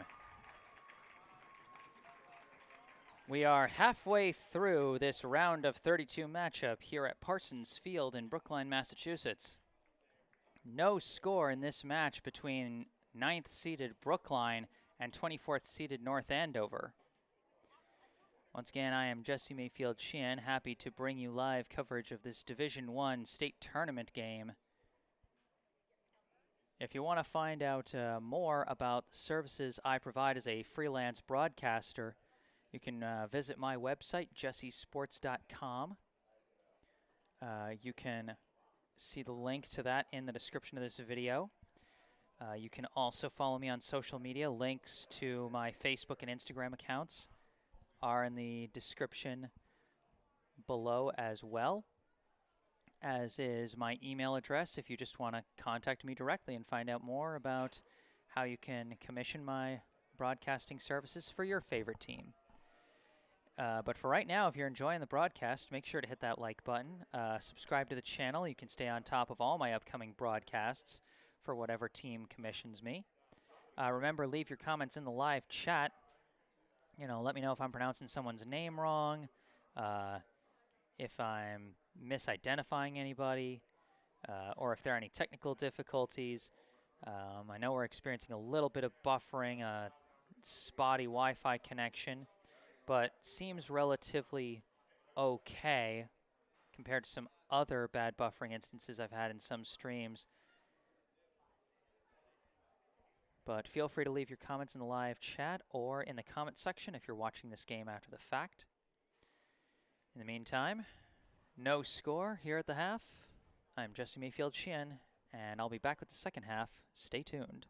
We are halfway through this round of 32 matchup here at Parsons Field in Brookline, Massachusetts. No score in this match between 9th-seeded Brookline and 24th-seeded North Andover. Once again, I am Jesse Mayfield-Sheehan, happy to bring you live coverage of this Division I state tournament game. If you want to find out more about the services I provide as a freelance broadcaster, you can visit my website, jessesports.com. You can see the link to that in the description of this video. You can also follow me on social media. Links to my Facebook and Instagram accounts are in the description below as well, as is my email address if you just want to contact me directly and find out more about how you can commission my broadcasting services for your favorite team. But for right now, if you're enjoying the broadcast, make sure to hit that like button. Subscribe to the channel. You can stay on top of all my upcoming broadcasts for whatever team commissions me. Remember, leave your comments in the live chat. You know, let me know if I'm pronouncing someone's name wrong, if I'm misidentifying anybody, or if there are any technical difficulties. I know we're experiencing a little bit of buffering, a spotty Wi-Fi connection, but seems relatively okay compared to some other bad buffering instances I've had in some streams. But feel free to leave your comments in the live chat or in the comment section if you're watching this game after the fact. In the meantime, no score here at the half. I'm Jesse Mayfield-Sheehan, and I'll be back with the second half. Stay tuned.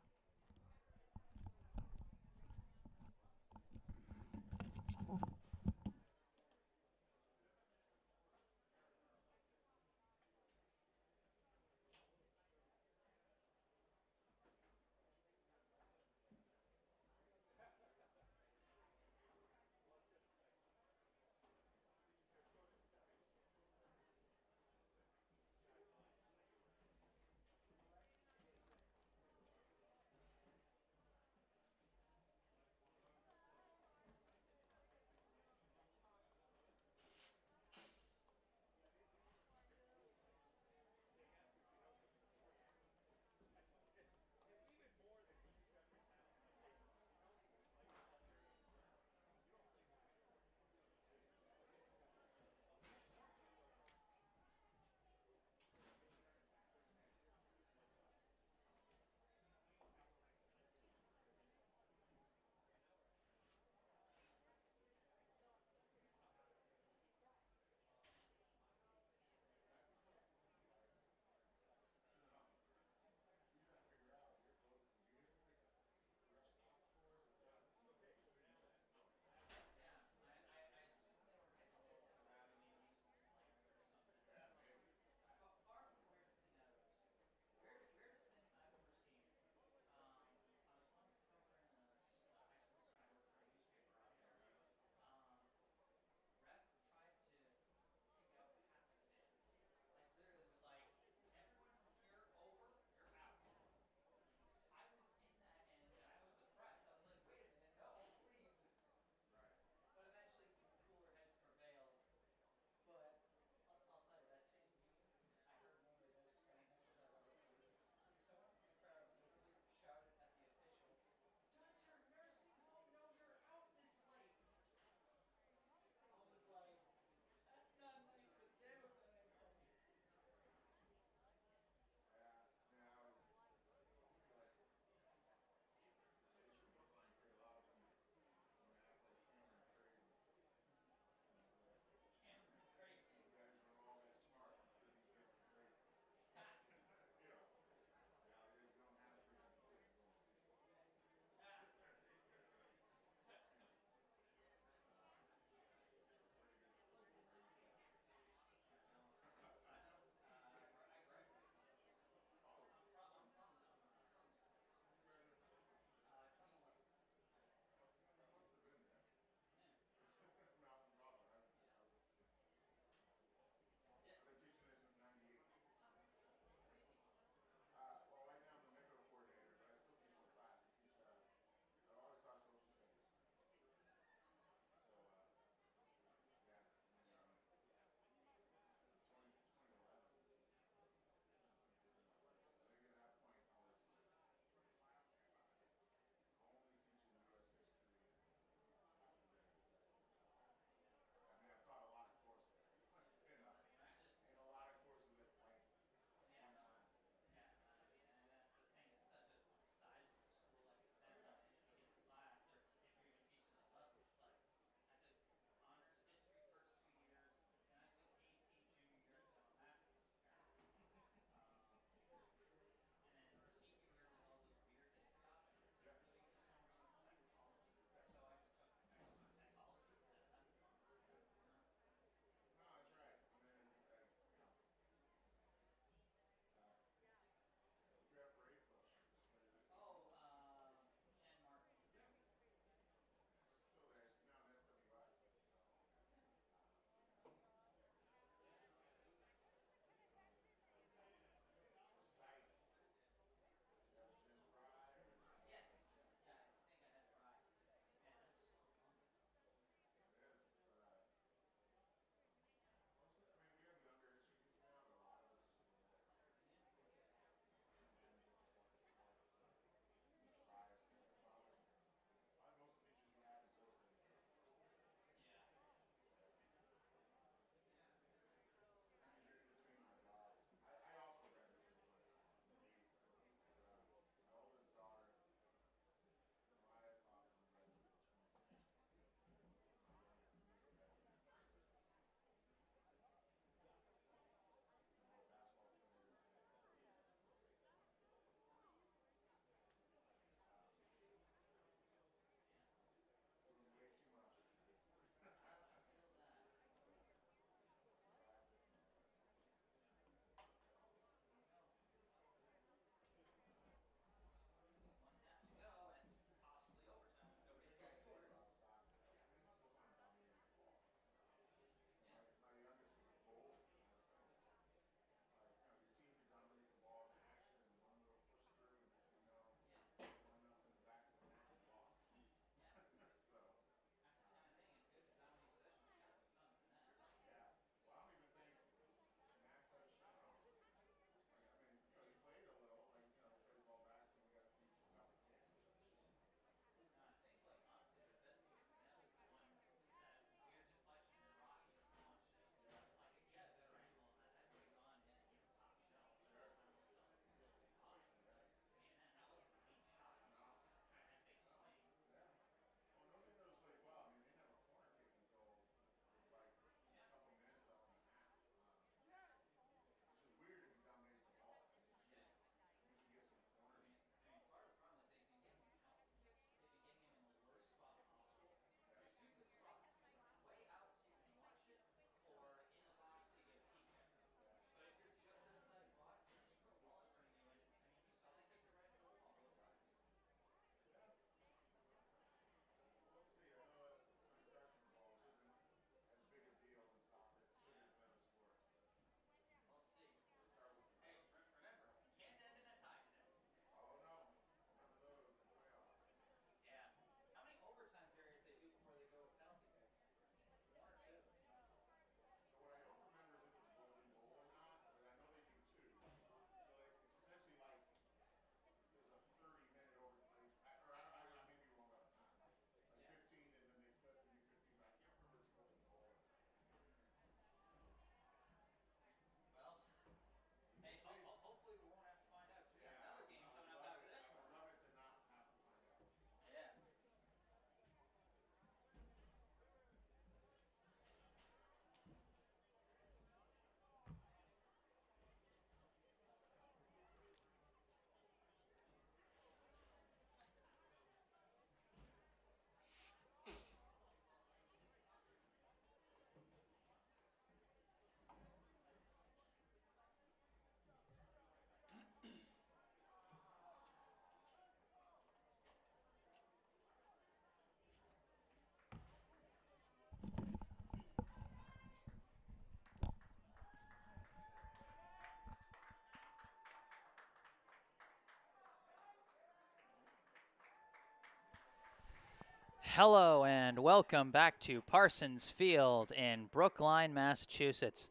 Hello and welcome back to Parsons Field in Brookline, Massachusetts.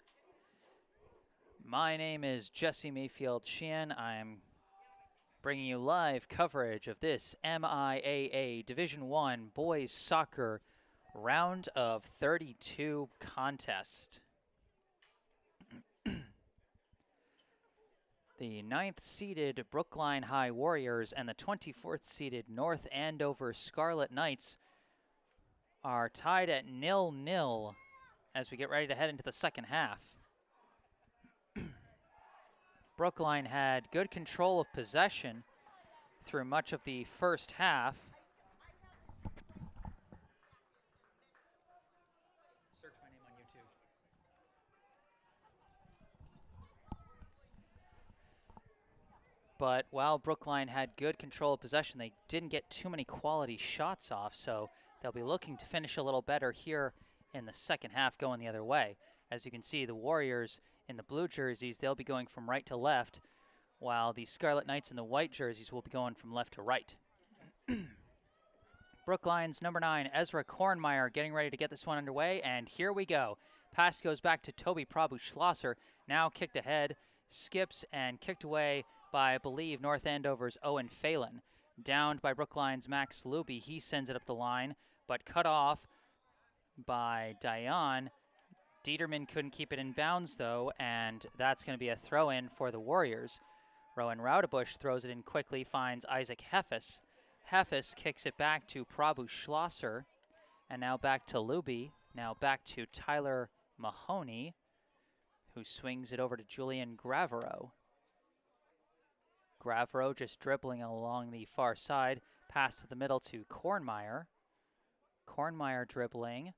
My name is Jesse Mayfield-Sheehan. I'm bringing you live coverage of this MIAA Division I Boys Soccer Round of 32 contest. The 9th-seeded Brookline High Warriors and the 24th-seeded North Andover Scarlet Knights are tied at 0-0 as we get ready to head into the second half. Brookline had good control of possession through much of the first half. Search my name on YouTube. But while Brookline had good control of possession, they didn't get too many quality shots off, so they'll be looking to finish a little better here in the second half going the other way. As you can see, the Warriors in the blue jerseys, they'll be going from right to left, while the Scarlet Knights in the white jerseys will be going from left to right. Brookline's number 9, Ezra Kornmeyer, getting ready to get this one underway, and here we go. Pass goes back to Toby Prabhu-Schlosser, now kicked ahead, skips and kicked away by, I believe, North Andover's Owen Phelan. Downed by Brookline's Max Luby, he sends it up the line, but cut off by Dion. Dieterman couldn't keep it in bounds, though, and that's going to be a throw-in for the Warriors. Rowan Raudebush throws it in quickly, finds Isaac Heffes. Heffes kicks it back to Prabhu-Schlosser, and now back to Luby. Now back to Tyler Mahoney, who swings it over to Julian Gravero. Gravero just dribbling along the far side. Pass to the middle to Kornmeyer. Kornmeyer dribbling.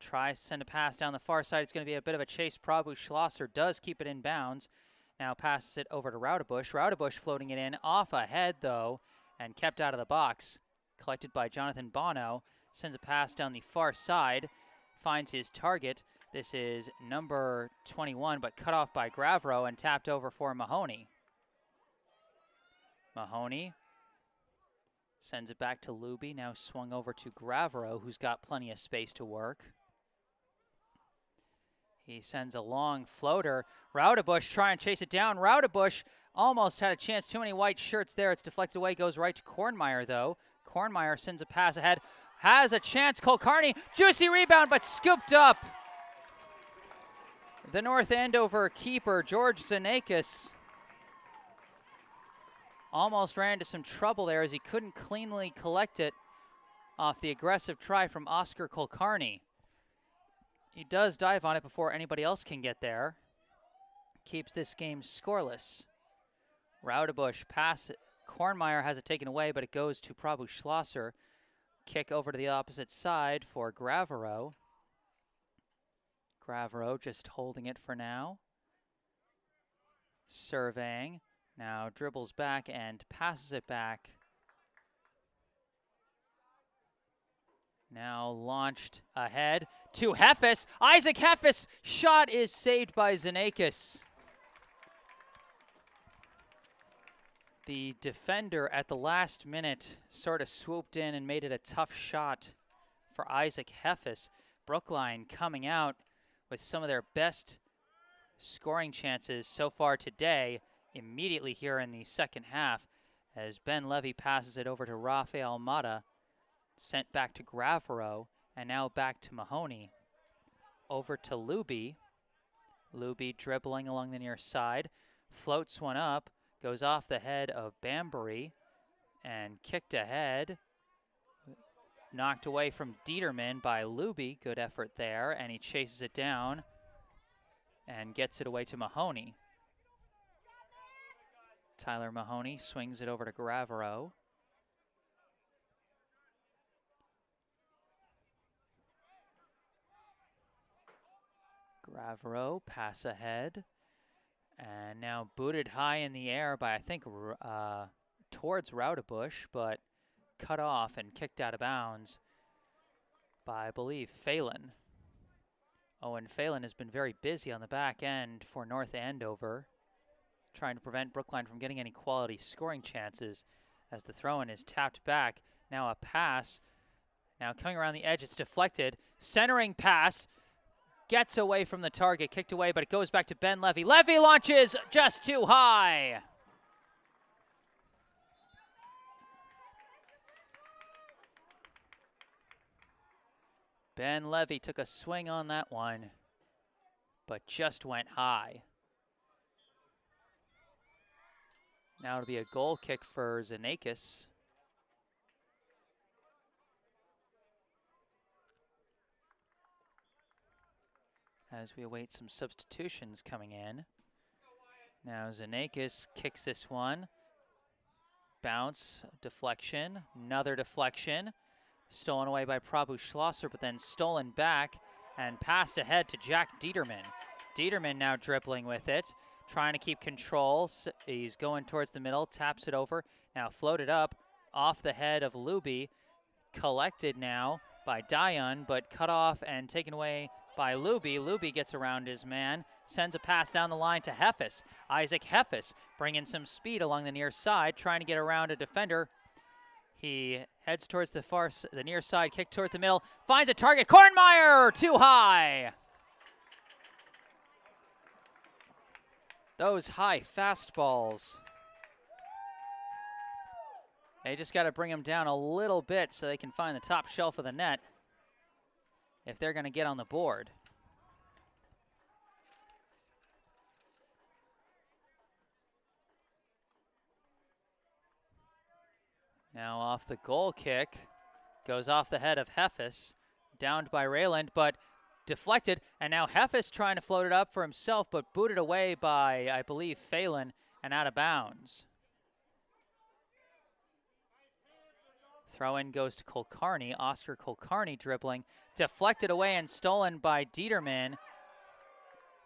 Tries to send a pass down the far side. It's going to be a bit of a chase. Prabhu-Schlosser does keep it in bounds. Now passes it over to Raudebush. Raudebush floating it in. Off ahead, though, and kept out of the box. Collected by Jonathan Bono. Sends a pass down the far side. Finds his target. This is number 21, but cut off by Gravero and tapped over for Mahoney. Mahoney sends it back to Luby, now swung over to Gravero, who's got plenty of space to work. He sends a long floater. Raudebush trying to chase it down. Raudebush almost had a chance. Too many white shirts there. It's deflected away, goes right to Kornmeyer, though. Kornmeyer sends a pass ahead. Has a chance. Kulkarni, juicy rebound, but scooped up. The North Andover keeper, George Zanakis, almost ran into some trouble there as he couldn't cleanly collect it off the aggressive try from Oscar Kulkarni. He does dive on it before anybody else can get there. Keeps this game scoreless. Raudebush pass. Kornmeyer has it taken away, but it goes to Prabhu-Schlosser. Kick over to the opposite side for Gravero. Gravero just holding it for now. Surveying. Now dribbles back and passes it back. Now launched ahead to Heffes. Isaac Heffes' shot is saved by Zanakis. The defender at the last minute sort of swooped in and made it a tough shot for Isaac Heffes. Brookline coming out with some of their best scoring chances so far today, immediately here in the second half, as Ben Levy passes it over to Rafael Mata, sent back to Gravero, and now back to Mahoney. Over to Luby. Luby dribbling along the near side, floats one up, goes off the head of Bambury, and kicked ahead. Knocked away from Dieterman by Luby. Good effort there, and he chases it down and gets it away to Mahoney. Tyler Mahoney swings it over to Gravero. Gravero, pass ahead. And now booted high in the air by, I think, towards Raudebush, but cut off and kicked out of bounds by, I believe, Phelan. Owen Phelan has been very busy on the back end for North Andover, trying to prevent Brookline from getting any quality scoring chances as the throw-in is tapped back. Now a pass. Now coming around the edge, it's deflected. Centering pass. Gets away from the target, kicked away, but it goes back to Ben Levy. Levy launches just too high. Ben Levy took a swing on that one, but just went high. Now it'll be a goal kick for Zanakis. As we await some substitutions coming in. Now Zanakis kicks this one. Bounce, deflection, another deflection. Stolen away by Prabhu Schlosser, but then stolen back and passed ahead to Jack Dieterman. Dieterman now dribbling with it, trying to keep control. He's going towards the middle, taps it over. Now floated up off the head of Luby. Collected now by Dion, but cut off and taken away by Luby. Luby gets around his man, sends a pass down the line to Heffes. Isaac Heffes bringing some speed along the near side, trying to get around a defender. He heads towards the near side, kick towards the middle, finds a target. Kornmeyer, too high. Those high fastballs. They just got to bring them down a little bit so they can find the top shelf of the net if they're going to get on the board. Now off the goal kick, goes off the head of Heffes, downed by Rayland, but deflected, and now Heffes trying to float it up for himself, but booted away by, I believe, Phelan, and out of bounds. Throw-in goes to Kulkarni, Oscar Kulkarni dribbling, deflected away and stolen by Dieterman,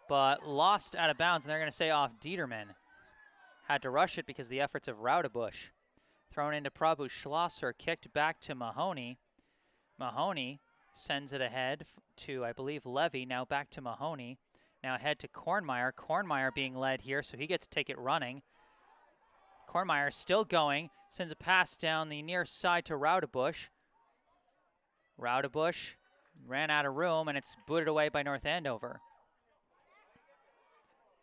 but lost out of bounds, and they're going to say off Dieterman. Had to rush it because of the efforts of Raudebusch. Thrown into Prabhu Schlosser, kicked back to Mahoney. Mahoney sends it ahead to, I believe, Levy, now back to Mahoney. Now ahead to Kornmeyer. Kornmeyer being led here, so he gets to take it running. Kornmeyer still going, sends a pass down the near side to Raudebusch. Raudebusch ran out of room, and it's booted away by North Andover.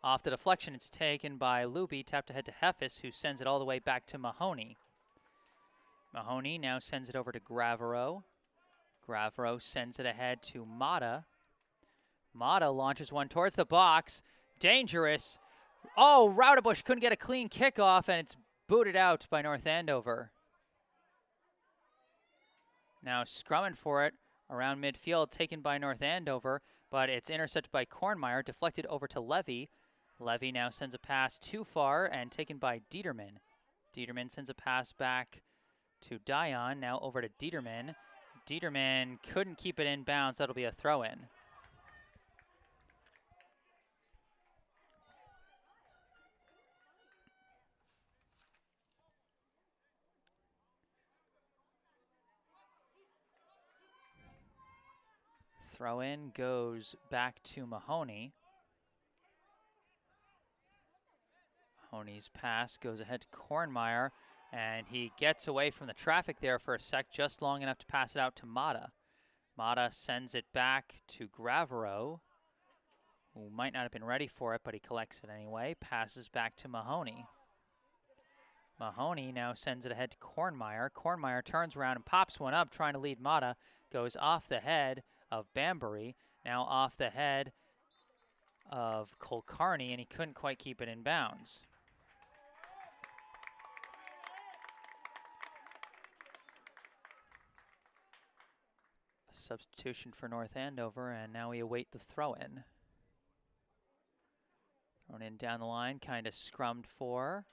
Off the deflection, it's taken by Luby, tapped ahead to Heffes, who sends it all the way back to Mahoney. Mahoney now sends it over to Gravero. Gravero sends it ahead to Mata. Mata launches one towards the box. Dangerous. Oh, Raudebusch couldn't get a clean kickoff, and it's booted out by North Andover. Now scrumming for it around midfield, taken by North Andover, but it's intercepted by Kornmeyer, deflected over to Levy. Levy now sends a pass too far and taken by Dieterman. Dieterman sends a pass back to Dion, now over to Dieterman. Dieterman couldn't keep it in bounds. That'll be a throw-in. Throw-in goes back to Mahoney. Mahoney's pass goes ahead to Kornmeyer, and he gets away from the traffic there for a sec, just long enough to pass it out to Mata. Mata sends it back to Gravero, who might not have been ready for it, but he collects it anyway. Passes back to Mahoney. Mahoney now sends it ahead to Kornmeyer. Kornmeyer turns around and pops one up, trying to lead Mata. Goes off the head of Bambury, now off the head of Kulkarni, and he couldn't quite keep it in bounds. Substitution for North Andover, and now we await the throw-in. Thrown in down the line, kind of scrummed for.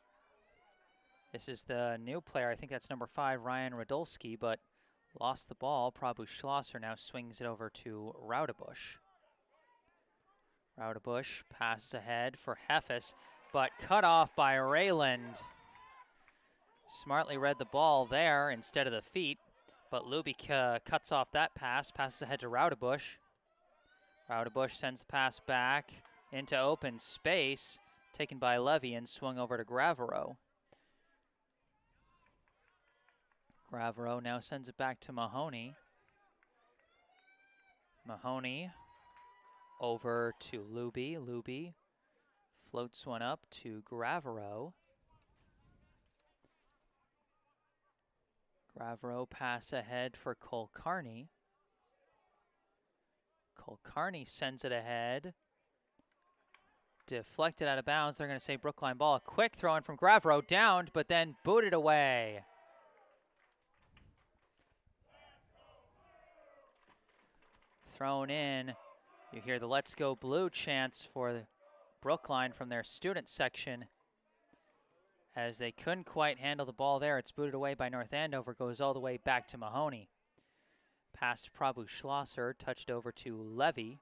This is the new player. I think that's number 5, Ryan Radulski, but lost the ball. Prabhu Schlosser now swings it over to Raudebusch. Raudebusch passes ahead for Heffes, but cut off by Rayland. Smartly read the ball there instead of the feet. But Luby cuts off that pass, passes ahead to Raudebusch. Raudebusch sends the pass back into open space, taken by Levy and swung over to Gravero. Gravero now sends it back to Mahoney. Mahoney over to Luby. Luby floats one up to Gravero. Gravero pass ahead for Kulkarni. Kulkarni sends it ahead. Deflected out of bounds. They're going to say Brookline ball. A quick throw in from Gravero, downed, but then booted away. Thrown in. You hear the Let's Go Blue chants for Brookline from their student section. As they couldn't quite handle the ball there, it's booted away by North Andover, goes all the way back to Mahoney. Past Prabhu Schlosser, touched over to Levy.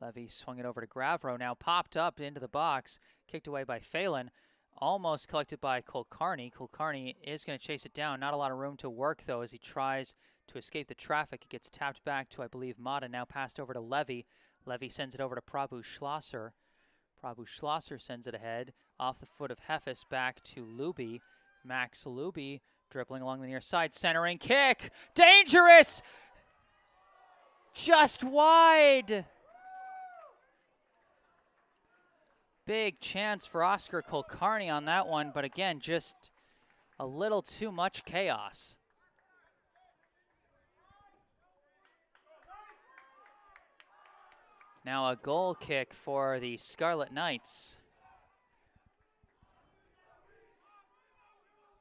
Levy swung it over to Gravero, now popped up into the box, kicked away by Phelan, almost collected by Kulkarni. Kulkarni is going to chase it down. Not a lot of room to work, though, as he tries to escape the traffic. It gets tapped back to, I believe, Mata, now passed over to Levy. Levy sends it over to Prabhu Schlosser. Prabhu Schlosser sends it ahead, off the foot of Heffes, back to Luby. Max Luby dribbling along the near side, centering kick, dangerous! Just wide! Big chance for Oscar Kulkarni on that one, but again, just a little too much chaos. Now a goal kick for the Scarlet Knights.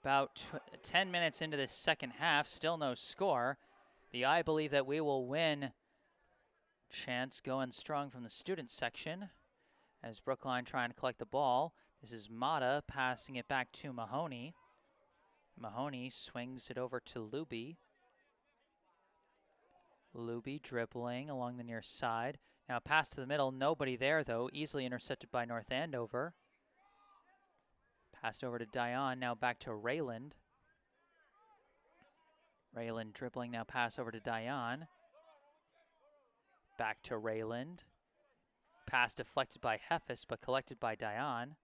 About 10 minutes into this second half, still no score. The I believe that we will win chance going strong from the student section as Brookline trying to collect the ball. This is Mata passing it back to Mahoney. Mahoney swings it over to Luby. Luby dribbling along the near side. Now pass to the middle, nobody there though, easily intercepted by North Andover. Passed over to Dion, now back to Rayland. Rayland dribbling, now pass over to Dion. Back to Rayland. Pass deflected by Heffes, but collected by Dion.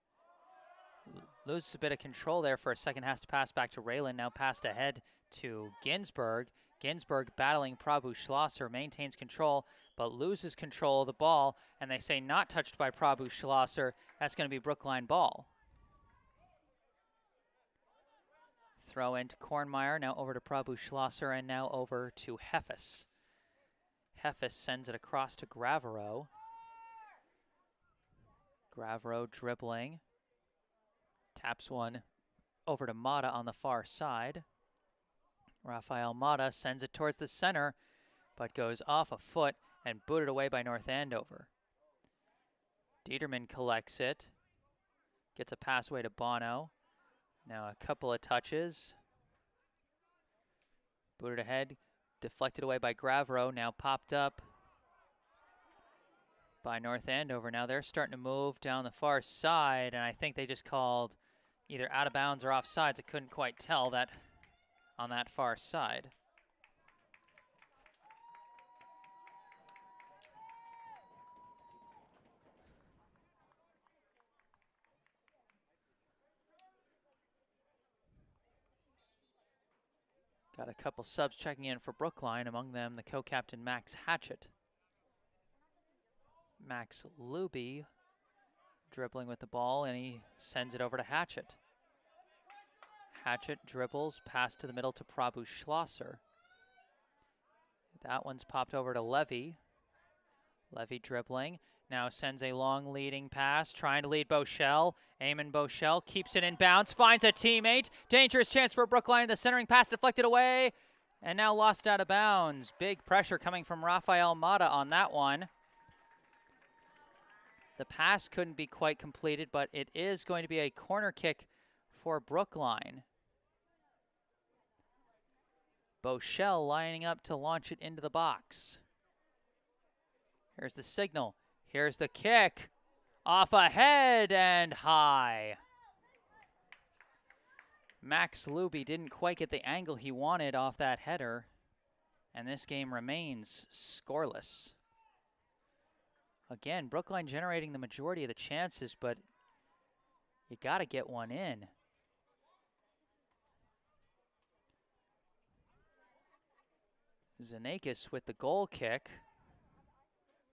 Loses a bit of control there for a second, has to pass back to Rayland, now passed ahead to Ginsberg. Ginsberg battling Prabhu Schlosser, maintains control, but loses control of the ball, and they say not touched by Prabhu Schlosser. That's going to be Brookline ball. Throw into Kornmeyer, now over to Prabhu Schlosser, and now over to Heffes. Heffes sends it across to Gravero. Gravero dribbling. Taps one over to Mata on the far side. Rafael Mata sends it towards the center, but goes off a foot and booted away by North Andover. Dieterman collects it. Gets a pass away to Bono. Now a couple of touches. Booted ahead. Deflected away by Gravero. Now popped up by North Andover. Now they're starting to move down the far side, and I think they just called either out of bounds or offsides. I couldn't quite tell that on that far side. Got a couple subs checking in for Brookline, among them the co-captain Max Hatchett. Max Luby dribbling with the ball, and he sends it over to Hatchett. Hatchett dribbles, pass to the middle to Prabhu Schlosser. That one's popped over to Levy. Levy dribbling, now sends a long leading pass, trying to lead Bochelle. Eamon Bochelle keeps it in bounds, finds a teammate. Dangerous chance for Brookline, the centering pass deflected away, and now lost out of bounds. Big pressure coming from Rafael Mata on that one. The pass couldn't be quite completed, but it is going to be a corner kick for Brookline. Bochelle lining up to launch it into the box. Here's the signal. Here's the kick. Off ahead and high. Max Luby didn't quite get the angle he wanted off that header, and this game remains scoreless. Again, Brookline generating the majority of the chances, but you got to get one in. Zanakis with the goal kick.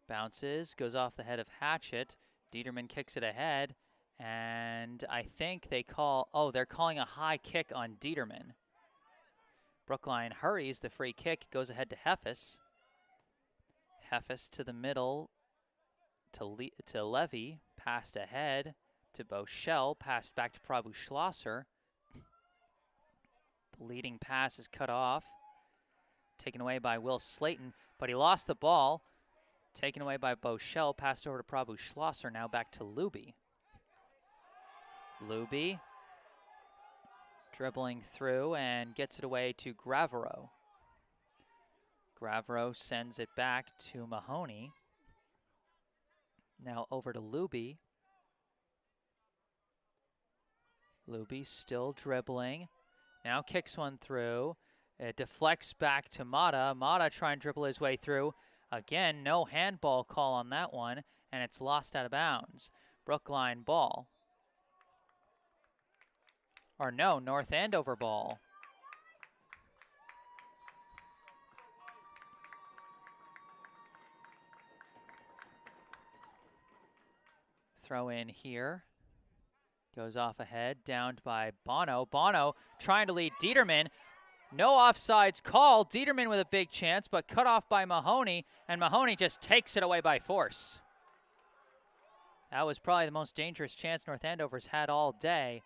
Bounces, goes off the head of Hatchett. Dieterman kicks it ahead, and I think they're calling a high kick on Dieterman. Brookline hurries, the free kick goes ahead to Heffes. Heffes to the middle to Levy, passed ahead to Boschel, passed back to Prabhu Schlosser. The leading pass is cut off, taken away by Will Slayton, but he lost the ball. Taken away by Boschel, passed over to Prabhu Schlosser, now back to Luby. Luby dribbling through and gets it away to Gravero. Gravero sends it back to Mahoney. Now over to Luby. Luby still dribbling. Now kicks one through. It deflects back to Mata. Mata trying to dribble his way through. Again, no handball call on that one, and it's lost out of bounds. Brookline ball. Or no, North Andover ball. Throw in here. Goes off ahead, downed by Bono. Bono trying to lead Dieterman. No offsides call. Dieterman with a big chance, but cut off by Mahoney, and Mahoney just takes it away by force. That was probably the most dangerous chance North Andover's had all day,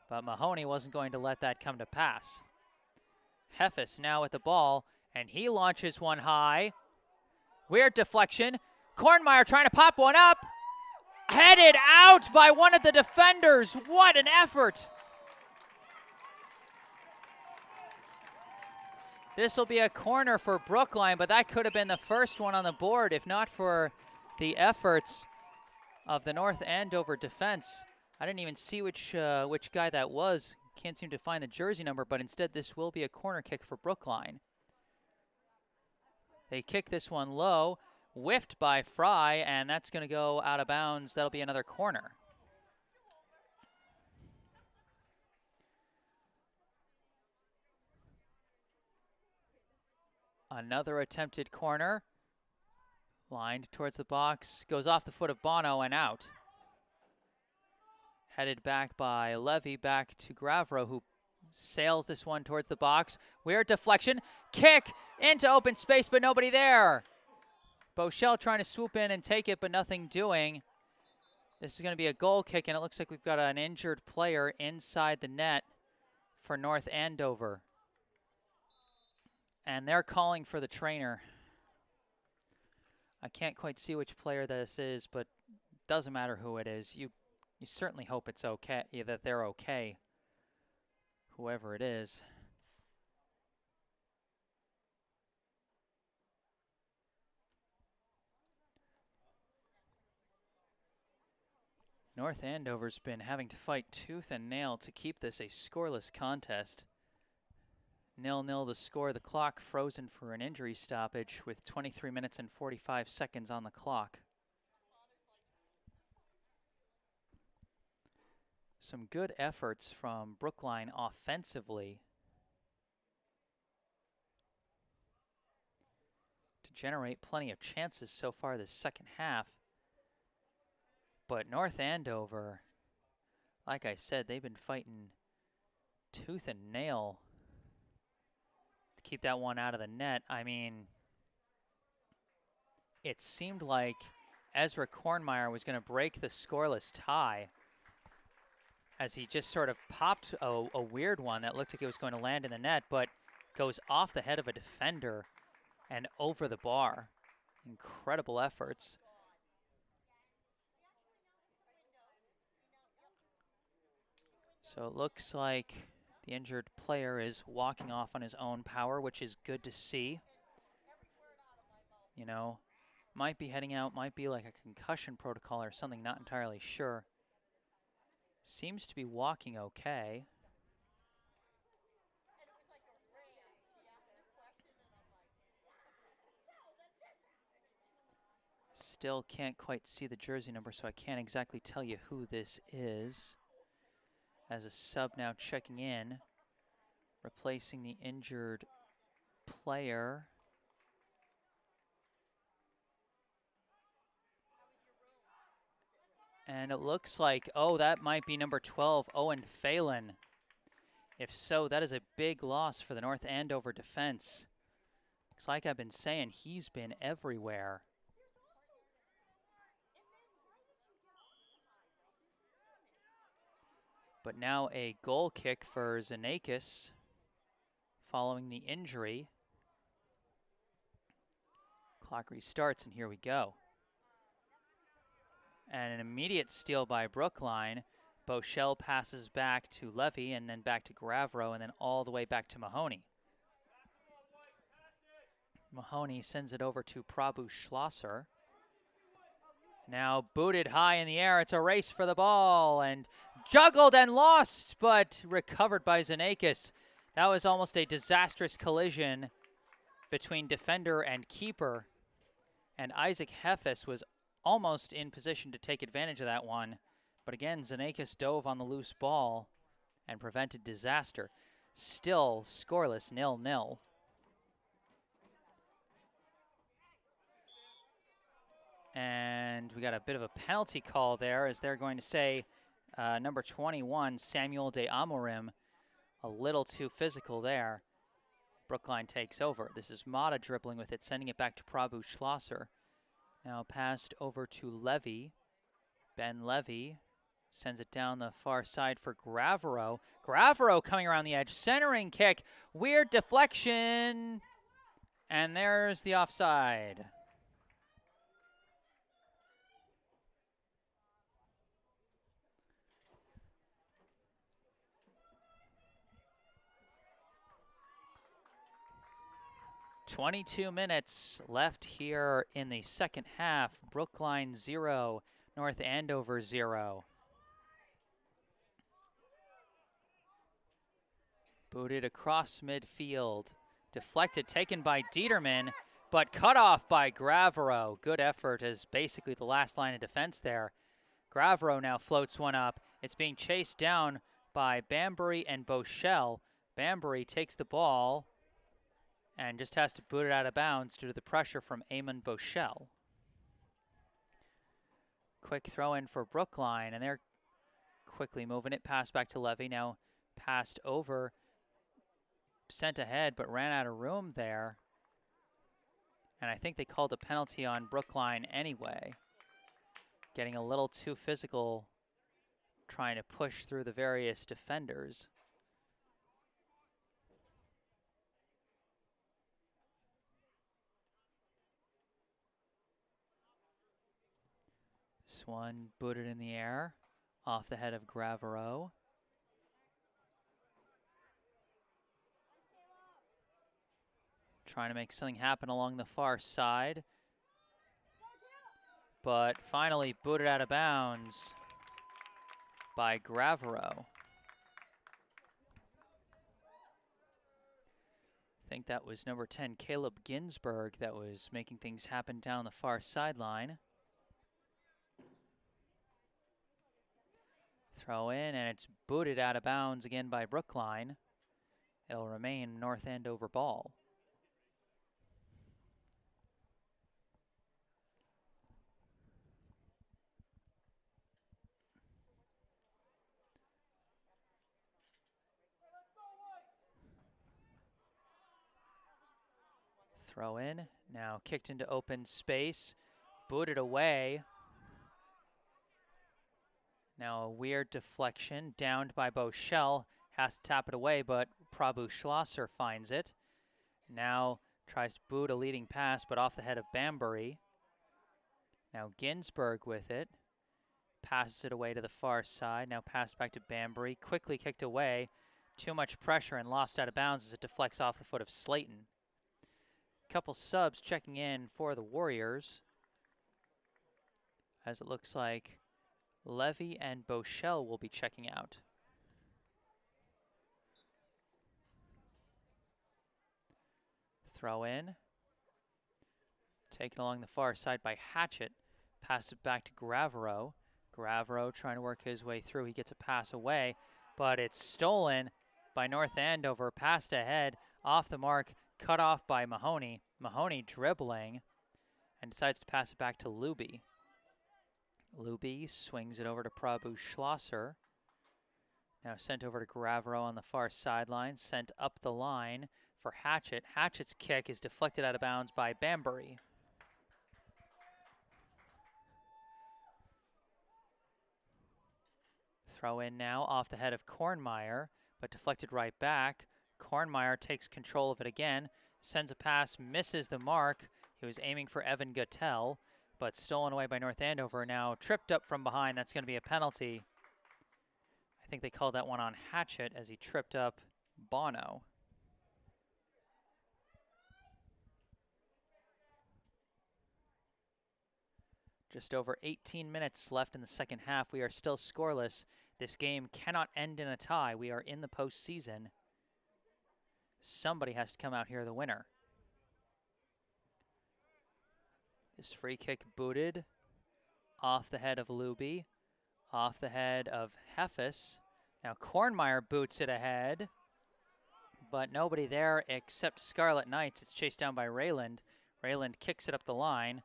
but Mahoney wasn't going to let that come to pass. Heffes now with the ball, and he launches one high. Weird deflection. Kornmeyer trying to pop one up. Headed out by one of the defenders. What an effort. This will be a corner for Brookline, but that could have been the first one on the board if not for the efforts of the North Andover defense. I didn't even see which guy that was. Can't seem to find the jersey number, but instead this will be a corner kick for Brookline. They kick this one low, whiffed by Fry, and that's going to go out of bounds. That'll be another corner. Another attempted corner. Lined towards the box. Goes off the foot of Bono and out. Headed back by Levy, back to Gravero, who sails this one towards the box. Weird deflection. Kick into open space, but nobody there. Boschel trying to swoop in and take it, but nothing doing. This is going to be a goal kick, and it looks like we've got an injured player inside the net for North Andover. And they're calling for the trainer. I can't quite see which player this is, but it doesn't matter who it is. You certainly hope it's okay, that they're okay, whoever it is. North Andover's been having to fight tooth and nail to keep this a scoreless contest. 0-0 the score. The clock frozen for an injury stoppage with 23 minutes and 45 seconds on the clock. Some good efforts from Brookline offensively to generate plenty of chances so far this second half. But North Andover, like I said, they've been fighting tooth and nail to keep that one out of the net. I mean, it seemed like Ezra Kornmeyer was going to break the scoreless tie as he just sort of popped a weird one that looked like it was going to land in the net, but goes off the head of a defender and over the bar. Incredible efforts. So it looks like the injured player is walking off on his own power, which is good to see. You know, might be heading out, might be like a concussion protocol or something, not entirely sure. Seems to be walking okay. Still can't quite see the jersey number, so I can't exactly tell you who this is. As a sub now checking in, replacing the injured player. And it looks like, oh, that might be number 12, Owen Phelan. If so, that is a big loss for the North Andover defense. Looks like I've been saying, he's been everywhere. But now a goal kick for Zanakis following the injury. Clock restarts, and here we go. And an immediate steal by Brookline. Bochelle passes back to Levy, and then back to Gravero, and then all the way back to Mahoney. Mahoney sends it over to Prabhu Schlosser. Now booted high in the air. It's a race for the ball, and juggled and lost, but recovered by Zanakis. That was almost a disastrous collision between defender and keeper. And Isaac Heffes was almost in position to take advantage of that one. But again, Zanakis dove on the loose ball and prevented disaster. Still scoreless, 0-0. And we got a bit of a penalty call there, as they're going to say number 21, Samuel De Amorim, a little too physical there. Brookline takes over. This is Mata dribbling with it, sending it back to Prabhu Schlosser. Now passed over to Levy. Ben Levy sends it down the far side for Gravero. Gravero coming around the edge, centering kick, weird deflection, and there's the offside. .22 minutes left here in the second half. Brookline 0, North Andover 0. Booted across midfield. Deflected, taken by Dieterman, but cut off by Gravero. Good effort as basically the last line of defense there. Gravero now floats one up. It's being chased down by Bambury and Bochelle. Bambury takes the ball and just has to boot it out of bounds due to the pressure from Eamon Bochelle. Quick throw in for Brookline, and they're quickly moving it. Pass back to Levy, now passed over, sent ahead, but ran out of room there. And I think they called a penalty on Brookline anyway. Getting a little too physical, trying to push through the various defenders. This one booted in the air, off the head of Gravero. Trying to make something happen along the far side. But finally booted out of bounds by Gravero. I think that was number 10, Caleb Ginsberg, that was making things happen down the far sideline. Throw in, and it's booted out of bounds again by Brookline. It'll remain North Andover ball. Throw in, now kicked into open space, booted away. Now a weird deflection, downed by Bochelle, has to tap it away, but Prabhu Schlosser finds it. Now tries to boot a leading pass, but off the head of Bambury. Now Ginsberg with it, passes it away to the far side, now passed back to Bambury, quickly kicked away, too much pressure and lost out of bounds as it deflects off the foot of Slayton. Couple subs checking in for the Warriors, as it looks like Levy and Bochelle will be checking out. Throw in. Taken along the far side by Hatchett. Pass it back to Gravero. Gravero trying to work his way through. He gets a pass away, but it's stolen by North Andover. Passed ahead, off the mark, cut off by Mahoney. Mahoney dribbling and decides to pass it back to Luby. Luby swings it over to Prabhu Schlosser. Now sent over to Gravero on the far sideline, sent up the line for Hatchett. Hatchett's kick is deflected out of bounds by Bambury. Throw in now off the head of Kornmeyer, but deflected right back. Kornmeyer takes control of it again, sends a pass, misses the mark. He was aiming for Evan Gattel, but stolen away by North Andover. Now tripped up from behind. That's going to be a penalty. I think they called that one on Hatchett as he tripped up Bono. Just over 18 minutes left in the second half. We are still scoreless. This game cannot end in a tie. We are in the postseason. Somebody has to come out here the winner. This free kick booted off the head of Luby, off the head of Heffes. Now Kornmeyer boots it ahead, but nobody there except Scarlet Knights. It's chased down by Rayland. Rayland kicks it up the line.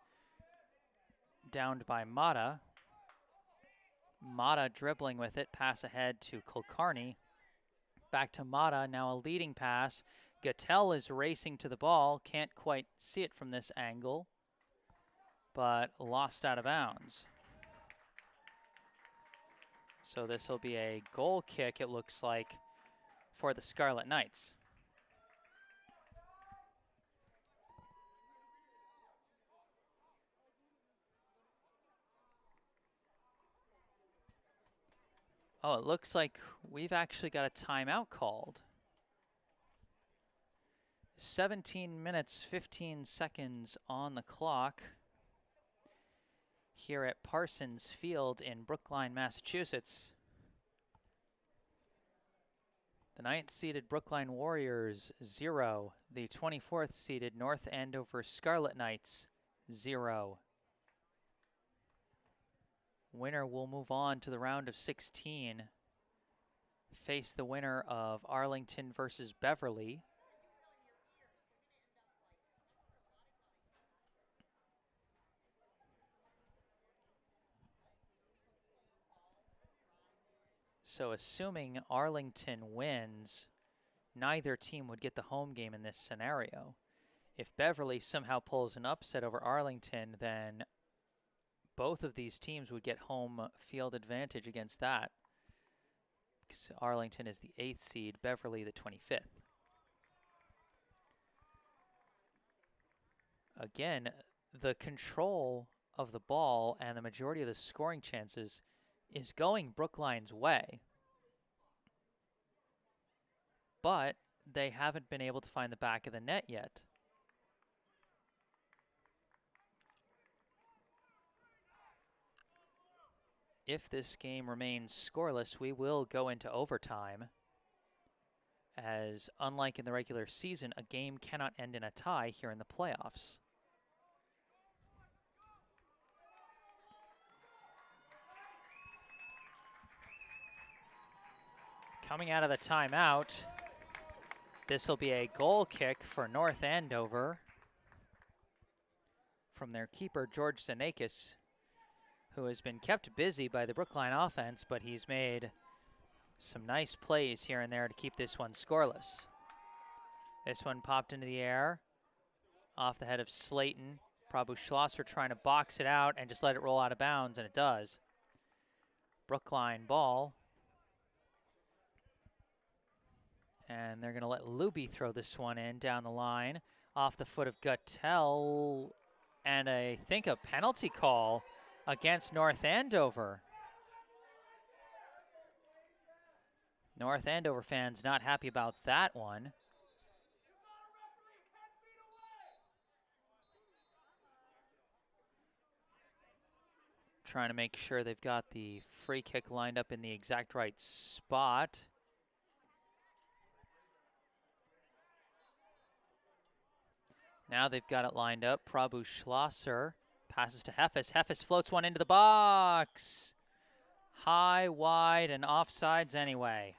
Downed by Mata. Mata dribbling with it, pass ahead to Kulkarni. Back to Mata, now a leading pass. Gattel is racing to the ball, can't quite see it from this angle, but lost out of bounds. So this will be a goal kick, it looks like, for the Scarlet Knights. Oh, it looks like we've actually got a timeout called. 17 minutes, 15 seconds on the clock here at Parsons Field in Brookline, Massachusetts. The 9th seeded Brookline Warriors, 0. The 24th seeded North Andover Scarlet Knights, 0. Winner will move on to the round of 16. Face the winner of Arlington versus Beverly. So assuming Arlington wins, neither team would get the home game in this scenario. If Beverly somehow pulls an upset over Arlington, then both of these teams would get home field advantage against that, because Arlington is the 8th seed, Beverly the 25th. Again, the control of the ball and the majority of the scoring chances is going Brookline's way, but they haven't been able to find the back of the net yet. If this game remains scoreless, we will go into overtime, as unlike in the regular season, a game cannot end in a tie here in the playoffs. Coming out of the timeout, this will be a goal kick for North Andover from their keeper, George Zanakis, who has been kept busy by the Brookline offense, but he's made some nice plays here and there to keep this one scoreless. This one popped into the air off the head of Slayton. Prabhu Schlosser trying to box it out and just let it roll out of bounds, and it does. Brookline ball. And they're going to let Luby throw this one in down the line off the foot of Gattel, and I think a penalty call against North Andover. North Andover fans not happy about that one. Trying to make sure they've got the free kick lined up in the exact right spot. Now they've got it lined up. Prabhu Schlosser passes to Heffes. Heffes floats one into the box. High, wide, and offsides anyway.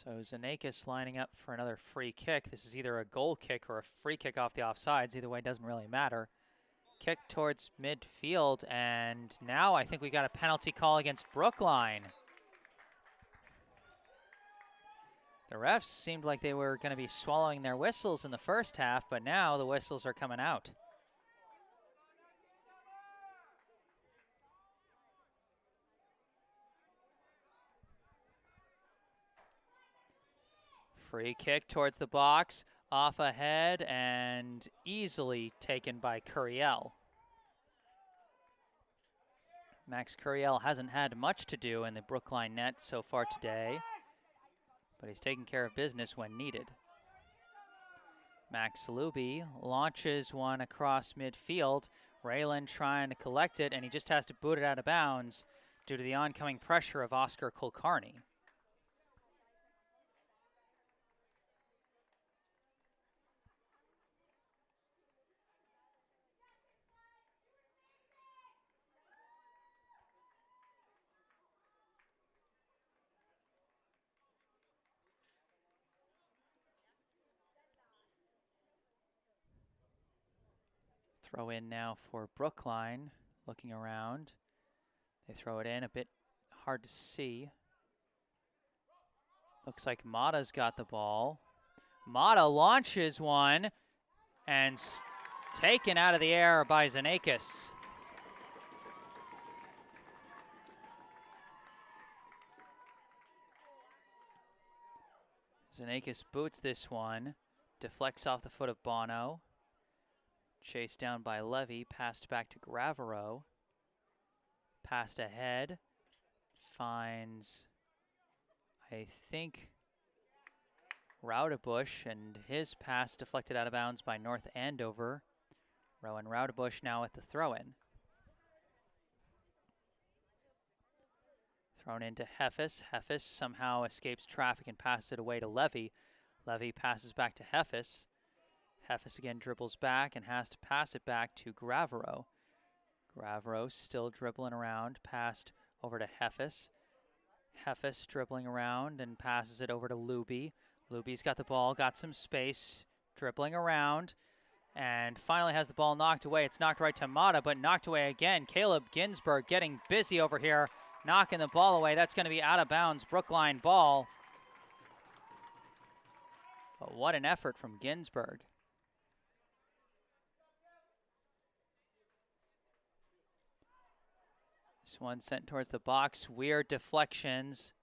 So Zanakis lining up for another free kick. This is either a goal kick or a free kick off the offsides. Either way, it doesn't really matter. Kick towards midfield, and now I think we got a penalty call against Brookline. The refs seemed like they were going to be swallowing their whistles in the first half, but now the whistles are coming out. Free kick towards the box, off ahead, and easily taken by Curiel. Max Curiel hasn't had much to do in the Brookline net so far today, but he's taking care of business when needed. Max Luby launches one across midfield. Raylan trying to collect it, and he just has to boot it out of bounds due to the oncoming pressure of Oscar Kulkarni. Throw in now for Brookline, looking around. They throw it in, a bit hard to see. Looks like Mata's got the ball. Mata launches one and taken out of the air by Zanakis. Zanakis boots this one, deflects off the foot of Bono. Chased down by Levy, passed back to Gravero. Passed ahead, finds, I think, Raudebush, and his pass deflected out of bounds by North Andover. Rowan Raudebush now at the throw-in. Thrown into Heffis. Heffis somehow escapes traffic and passes it away to Levy. Levy passes back to Heffis. Heffis again dribbles back and has to pass it back to Gravero. Gravero still dribbling around, passed over to Heffis. Heffis dribbling around and passes it over to Luby. Luby's got the ball, got some space, dribbling around, and finally has the ball knocked away. It's knocked right to Mata, but knocked away again. Caleb Ginsberg getting busy over here, knocking the ball away. That's going to be out of bounds, Brookline ball. But what an effort from Ginsberg. This one sent towards the box. Weird deflections.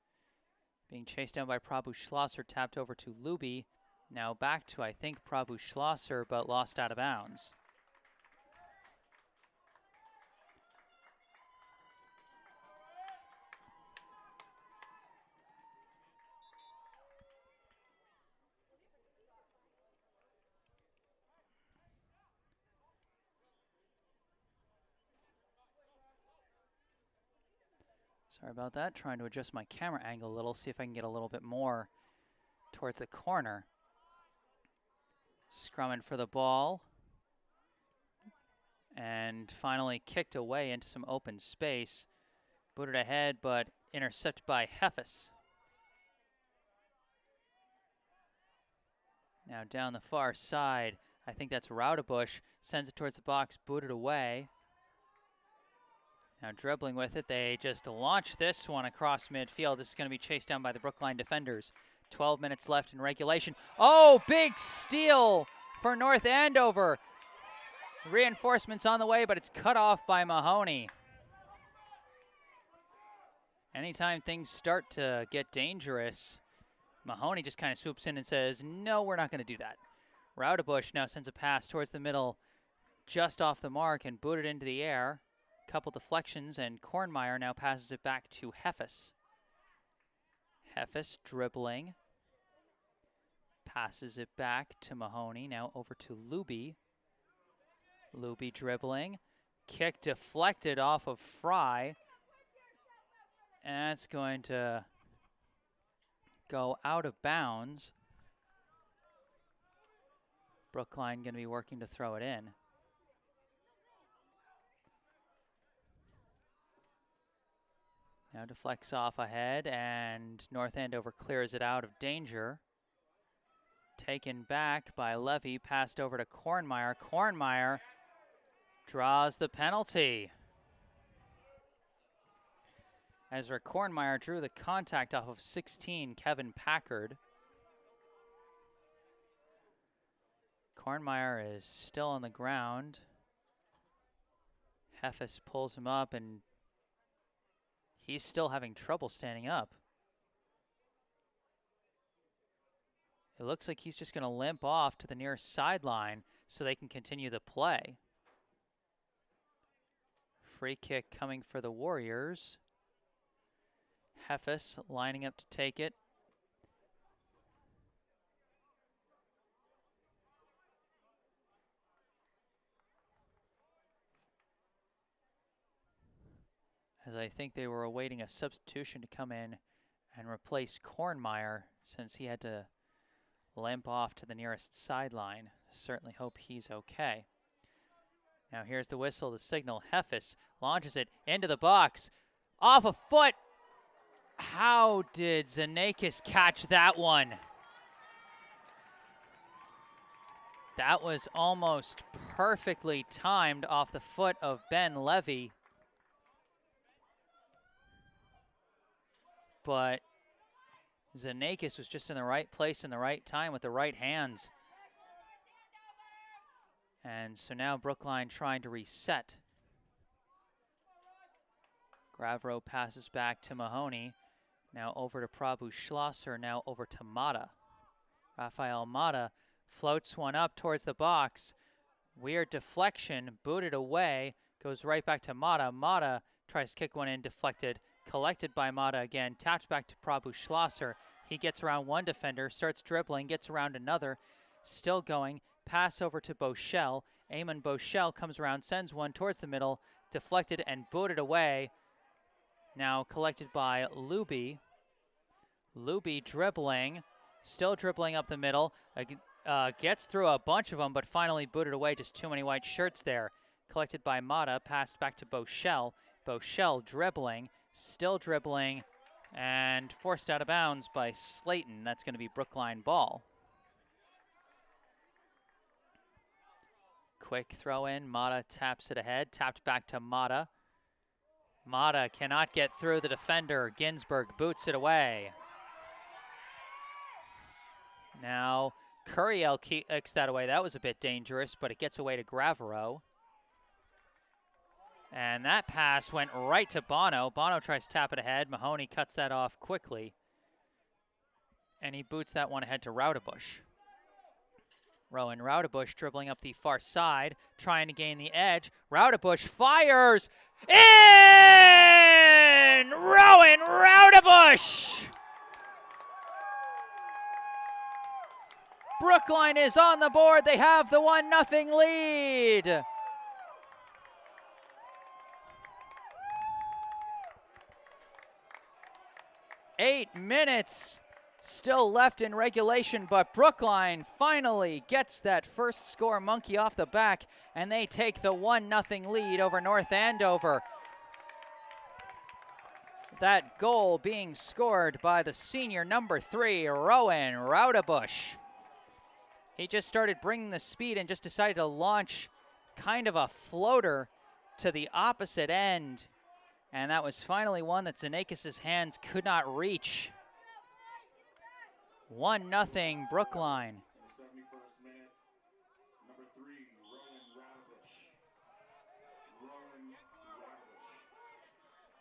Being chased down by Prabhu Schlosser, tapped over to Luby. Now back to, I think, Prabhu Schlosser, but lost out of bounds. Sorry about that. Trying to adjust my camera angle a little, see if I can get a little bit more towards the corner. Scrumming for the ball. And finally kicked away into some open space. Booted ahead, but intercepted by Heffis. Now down the far side, I think that's Raudebush. Sends it towards the box, booted away. Now dribbling with it, they just launch this one across midfield. This is going to be chased down by the Brookline defenders. 12 minutes left in regulation. Oh, big steal for North Andover. Reinforcements on the way, but it's cut off by Mahoney. Anytime things start to get dangerous, Mahoney just kind of swoops in and says, no, we're not going to do that. Raudebush now sends a pass towards the middle, just off the mark, and booted into the air. Couple deflections, and Kornmeyer now passes it back to Heffis. Heffis dribbling. Passes it back to Mahoney, now over to Luby. Luby dribbling. Kick deflected off of Fry. And it's going to go out of bounds. Brookline going to be working to throw it in. Now deflects off ahead, and North Andover clears it out of danger. Taken back by Levy, passed over to Kornmeyer. Kornmeyer draws the penalty. Ezra Kornmeyer drew the contact off of 16, Kevin Packard. Kornmeyer is still on the ground. Heffes pulls him up, and he's still having trouble standing up. It looks like he's just going to limp off to the nearest sideline so they can continue the play. Free kick coming for the Warriors. Heffes lining up to take it. As I think they were awaiting a substitution to come in and replace Kornmeyer since he had to limp off to the nearest sideline. Certainly hope he's okay. Now here's the whistle, the signal. Heffes launches it into the box. Off a foot. How did Zanakis catch that one? That was almost perfectly timed off the foot of Ben Levy. But Zanakis was just in the right place in the right time with the right hands. And so now Brookline trying to reset. Gravro passes back to Mahoney. Now over to Prabhu Schlosser, now over to Mata. Rafael Mata floats one up towards the box. Weird deflection, booted away, goes right back to Mata. Mata tries to kick one in, deflected. Collected by Mata again, tapped back to Prabhu Schlosser. He gets around one defender, starts dribbling, gets around another. Still going, pass over to Boschel. Eamon Boschel comes around, sends one towards the middle, deflected and booted away. Now collected by Luby. Luby dribbling, still dribbling up the middle. Gets through a bunch of them, but finally booted away. Just too many white shirts there. Collected by Mata, passed back to Boschel. Boschel dribbling. Still dribbling, and forced out of bounds by Slayton. That's going to be Brookline ball. Quick throw in, Mata taps it ahead, tapped back to Mata. Mata cannot get through the defender. Ginsberg boots it away. Now Curiel kicks that away. That was a bit dangerous, but it gets away to Gravero. And that pass went right to Bono. Bono tries to tap it ahead. Mahoney cuts that off quickly. And he boots that one ahead to Raudebusch. Rowan Raudebusch dribbling up the far side, trying to gain the edge. Raudebusch fires in! Rowan Raudebusch! Brookline is on the board. They have the 1-0 lead. Eight minutes still left in regulation, but Brookline finally gets that first score monkey off the back, and they take the 1-0 lead over North Andover. That goal being scored by the senior number 3, Rowan Raudebusch. He just started bringing the speed and just decided to launch kind of a floater to the opposite end. And that was finally one that Zanakis' hands could not reach. 1-0 Brookline. In the 71st minute, number 3, Rowan Raudebusch.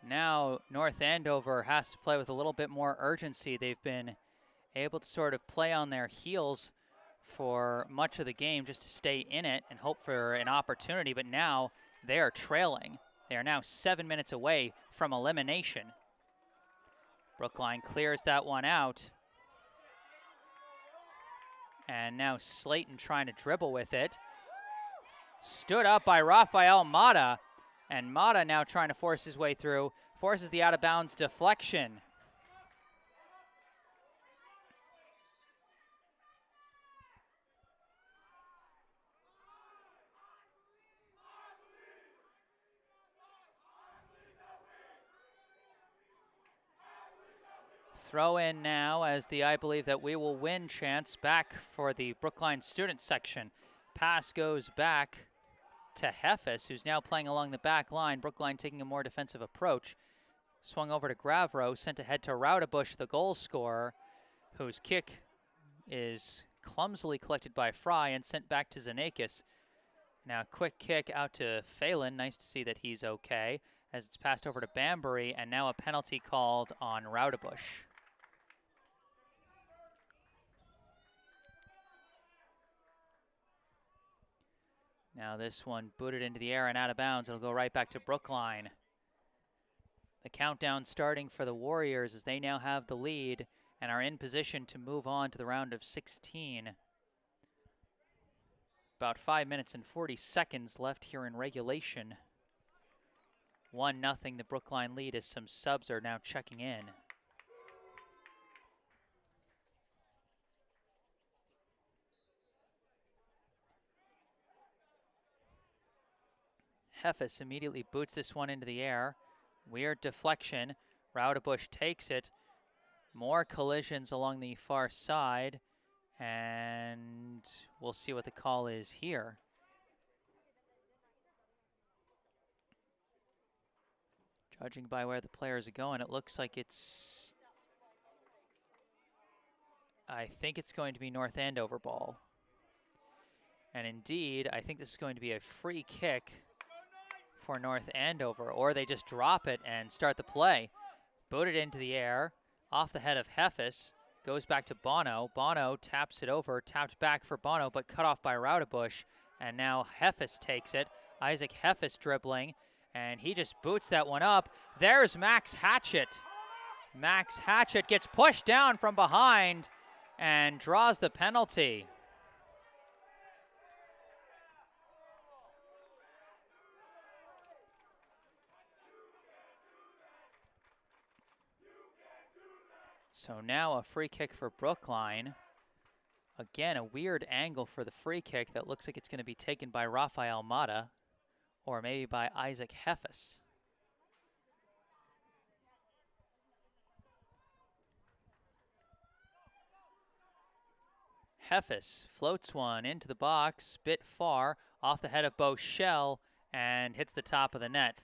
Now North Andover has to play with a little bit more urgency. They've been able to sort of play on their heels for much of the game just to stay in it and hope for an opportunity, but now they are trailing. They are now 7 minutes away from elimination. Brookline clears that one out. And now Slayton trying to dribble with it. Stood up by Rafael Mata. And Mata now trying to force his way through. Forces the out-of-bounds deflection. throw in now as the I believe that we will win chance back for the Brookline student section. Pass goes back to Heffes, who's now playing along the back line. Brookline taking a more defensive approach. Swung over to Gravro, sent ahead to Raudebush, the goal scorer, whose kick is clumsily collected by Fry and sent back to Zanakis. Now quick kick out to Phelan. Nice to see that he's okay as it's passed over to Bambury, and now a penalty called on Raudebush. Now this one booted into the air and out of bounds. It'll go right back to Brookline. The countdown starting for the Warriors as they now have the lead and are in position to move on to the round of 16. About 5 minutes and 40 seconds left here in regulation. 1-0 the Brookline lead as some subs are now checking in. Heffes immediately boots this one into the air. Weird deflection. Raudebush takes it. More collisions along the far side. And we'll see what the call is here. Judging by where the players are going, it looks like I think it's going to be North Andover ball. And indeed, I think this is going to be a free kick for North Andover, or they just drop it and start the play. Booted into the air, off the head of Heffes, goes back to Bono. Bono taps it over, tapped back for Bono, but cut off by Raudebush. And now Heffes takes it. Isaac Heffes dribbling, and he just boots that one up. There's Max Hatchett. Max Hatchett gets pushed down from behind and draws the penalty. So now a free kick for Brookline. Again, a weird angle for the free kick that looks like it's going to be taken by Rafael Mata or maybe by Isaac Heffes. Heffes floats one into the box, bit far, off the head of Boschel, and hits the top of the net.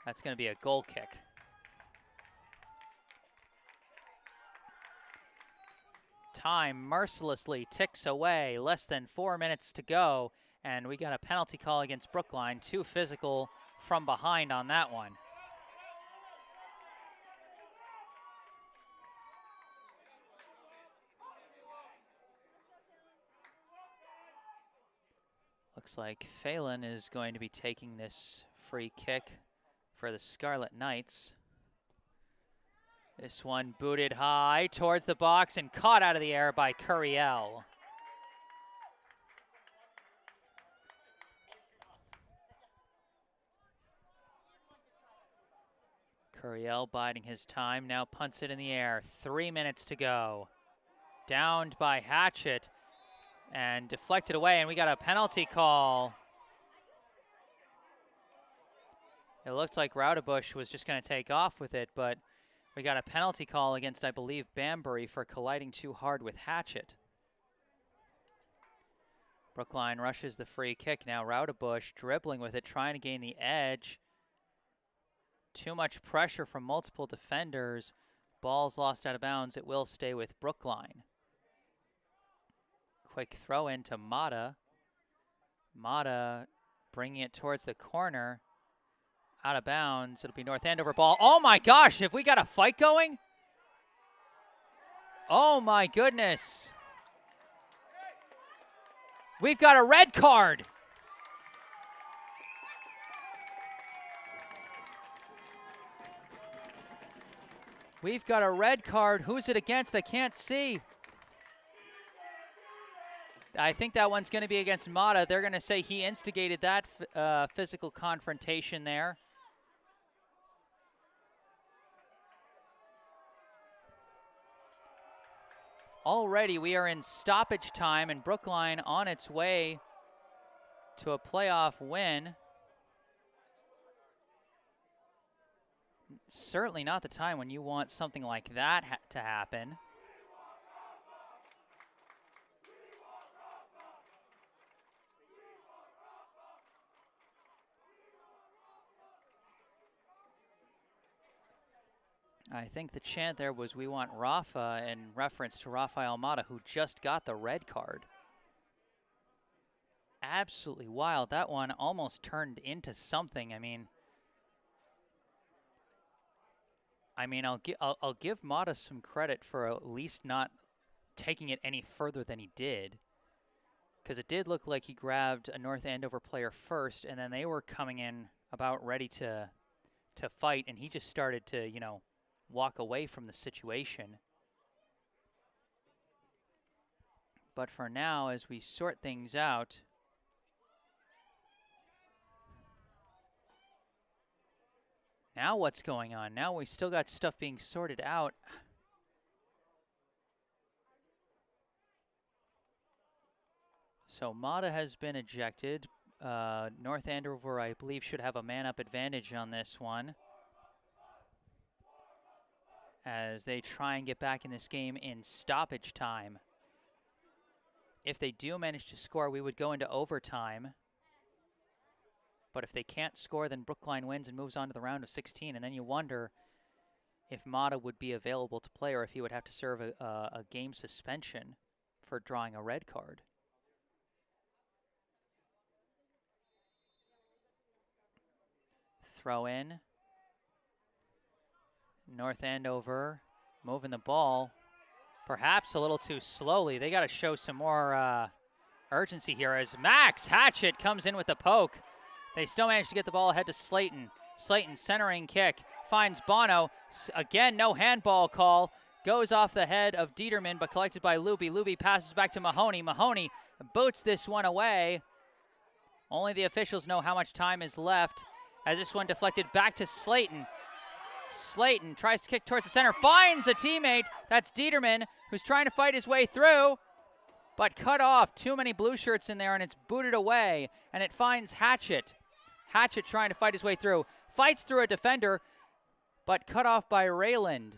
That's going to be a goal kick. Time mercilessly ticks away, less than 4 minutes to go, and we got a penalty call against Brookline. Too physical from behind on that one. Looks like Phelan is going to be taking this free kick for the Scarlet Knights. This one booted high towards the box and caught out of the air by Curiel. Curiel biding his time, now punts it in the air. 3 minutes to go. Downed by Hatchett and deflected away, and we got a penalty call. It looked like Raudebush was just going to take off with it, but we got a penalty call against, I believe, Bambury for colliding too hard with Hatchett. Brookline rushes the free kick. Now Raudebush dribbling with it, trying to gain the edge. Too much pressure from multiple defenders. Ball's lost out of bounds. It will stay with Brookline. Quick throw into Mata. Mata bringing it towards the corner. Out of bounds. It'll be North Andover ball. Oh my gosh, have we got a fight going? Oh my goodness. We've got a red card. We've got a red card. Who's it against? I can't see. I think that one's going to be against Mata. They're going to say he instigated that physical confrontation there. Already we are in stoppage time, and Brookline on its way to a playoff win. certainly not the time when you want something like that to happen. I think the chant there was, "We want Rafa," in reference to Rafael Mata, who just got the red card. Absolutely wild. That one almost turned into something. I mean, I'll give Mata some credit for at least not taking it any further than he did, because it did look like he grabbed a North Andover player first, and then they were coming in about ready to fight, and he just started to, you know, walk away from the situation. But for now, as we sort things out, now what's going on? Now we still got stuff being sorted out. So Mata has been ejected. North Andover, I believe, should have a man-up advantage on this one, as they try and get back in this game in stoppage time. If they do manage to score, we would go into overtime. But if they can't score, then Brookline wins and moves on to the round of 16. And then you wonder if Mata would be available to play, or if he would have to serve a game suspension for drawing a red card. Throw in. North Andover moving the ball, perhaps a little too slowly. They got to show some more urgency here as Max Hatchett comes in with the poke. They still manage to get the ball ahead to Slayton. Slayton centering kick, finds Bono. Again, no handball call. Goes off the head of Dieterman, but collected by Luby. Luby passes back to Mahoney. Mahoney boots this one away. Only the officials know how much time is left, as this one deflected back to Slayton. Slayton tries to kick towards the center, finds a teammate. That's Dieterman, who's trying to fight his way through, but cut off. Too many blue shirts in there, and it's booted away, and it finds Hatchett. Hatchett trying to fight his way through. Fights through a defender, but cut off by Rayland.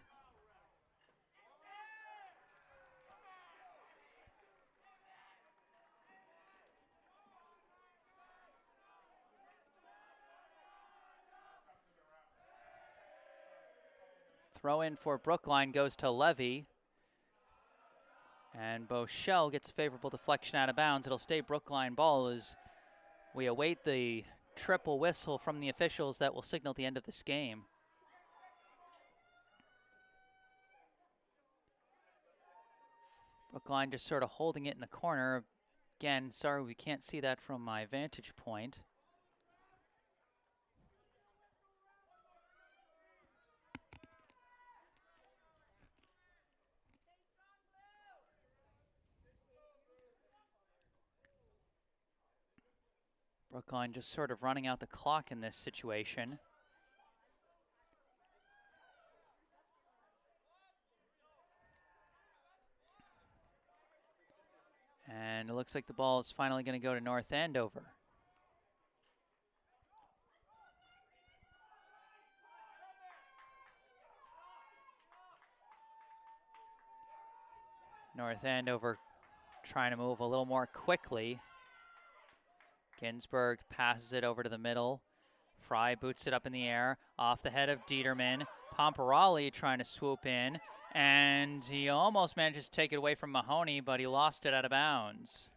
Throw in for Brookline goes to Levy. And Bochelle gets a favorable deflection out of bounds. It'll stay Brookline ball as we await the triple whistle from the officials that will signal the end of this game. Brookline just sort of holding it in the corner. Again, sorry we can't see that from my vantage point. Brookline just sort of running out the clock in this situation. And it looks like the ball is finally going to go to North Andover. North Andover trying to move a little more quickly. Ginsburg passes it over to the middle. Fry boots it up in the air, off the head of Dieterman. Pomperali trying to swoop in, and he almost manages to take it away from Mahoney, but he lost it out of bounds.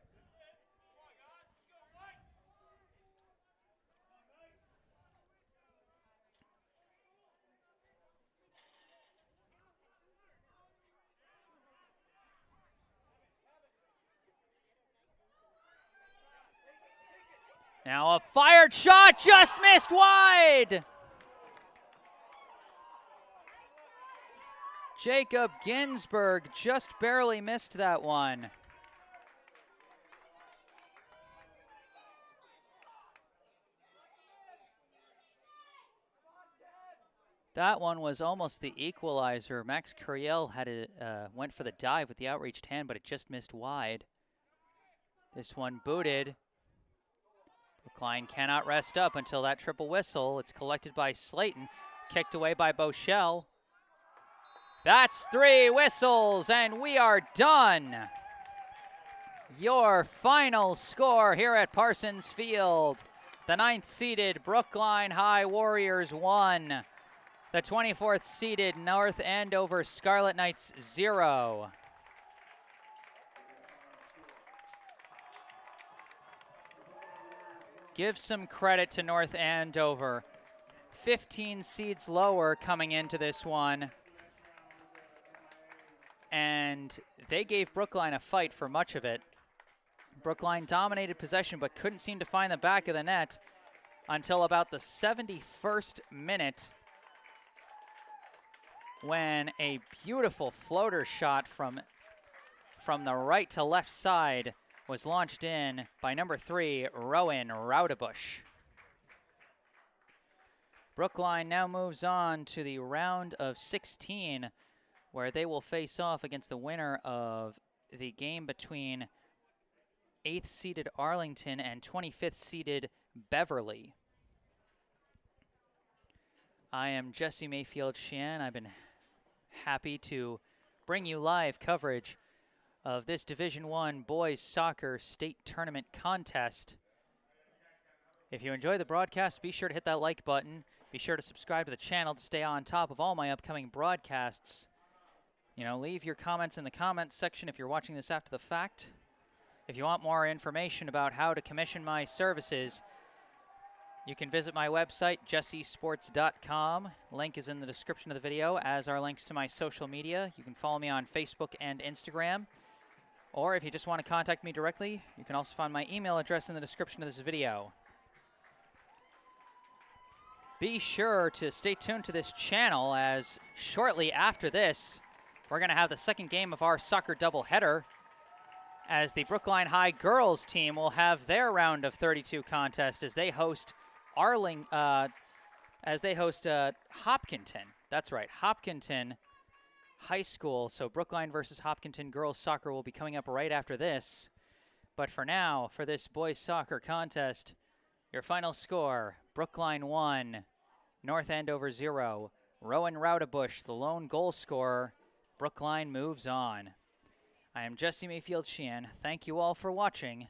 Now a fired shot, just missed wide. Jacob Ginsburg just barely missed that one. That one was almost the equalizer. Max Curiel went for the dive with the outreached hand, but it just missed wide. This one booted. Brookline cannot rest up until that triple whistle. It's collected by Slayton. kicked away by Bochelle. That's 3 whistles, and we are done. Your final score here at Parsons Field. The 9th-seeded Brookline High Warriors 1. The 24th-seeded North Andover Scarlet Knights 0. Give some credit to North Andover. 15 seeds lower coming into this one. And they gave Brookline a fight for much of it. Brookline dominated possession but couldn't seem to find the back of the net until about the 71st minute, when a beautiful floater shot from the right to left side was launched in by number 3, Rowan Raudebush. Brookline now moves on to the round of 16, where they will face off against the winner of the game between 8th-seeded Arlington and 25th-seeded Beverly. I am Jesse Mayfield-Sheehan. I've been happy to bring you live coverage of this Division I boys soccer state tournament contest. If you enjoy the broadcast, be sure to hit that like button. Be sure to subscribe to the channel to stay on top of all my upcoming broadcasts. You know, leave your comments in the comments section if you're watching this after the fact. If you want more information about how to commission my services, you can visit my website, jessesports.com. Link is in the description of the video, as are links to my social media. You can follow me on Facebook and Instagram. Or if you just want to contact me directly, you can also find my email address in the description of this video. Be sure to stay tuned to this channel, as shortly after this, we're going to have the second game of our soccer doubleheader, as the Brookline High girls team will have their round of 32 contest as they host Hopkinton. That's right, Hopkinton High School. So Brookline versus Hopkinton girls soccer will be coming up right after this. But for now, for this boys soccer contest, your final score: Brookline 1, North Andover 0. Rowan Raudebush, the lone goal scorer. Brookline moves on. I am Jesse Mayfield-Sheehan. Thank you all for watching.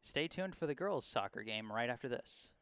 Stay tuned for the girls' soccer game right after this.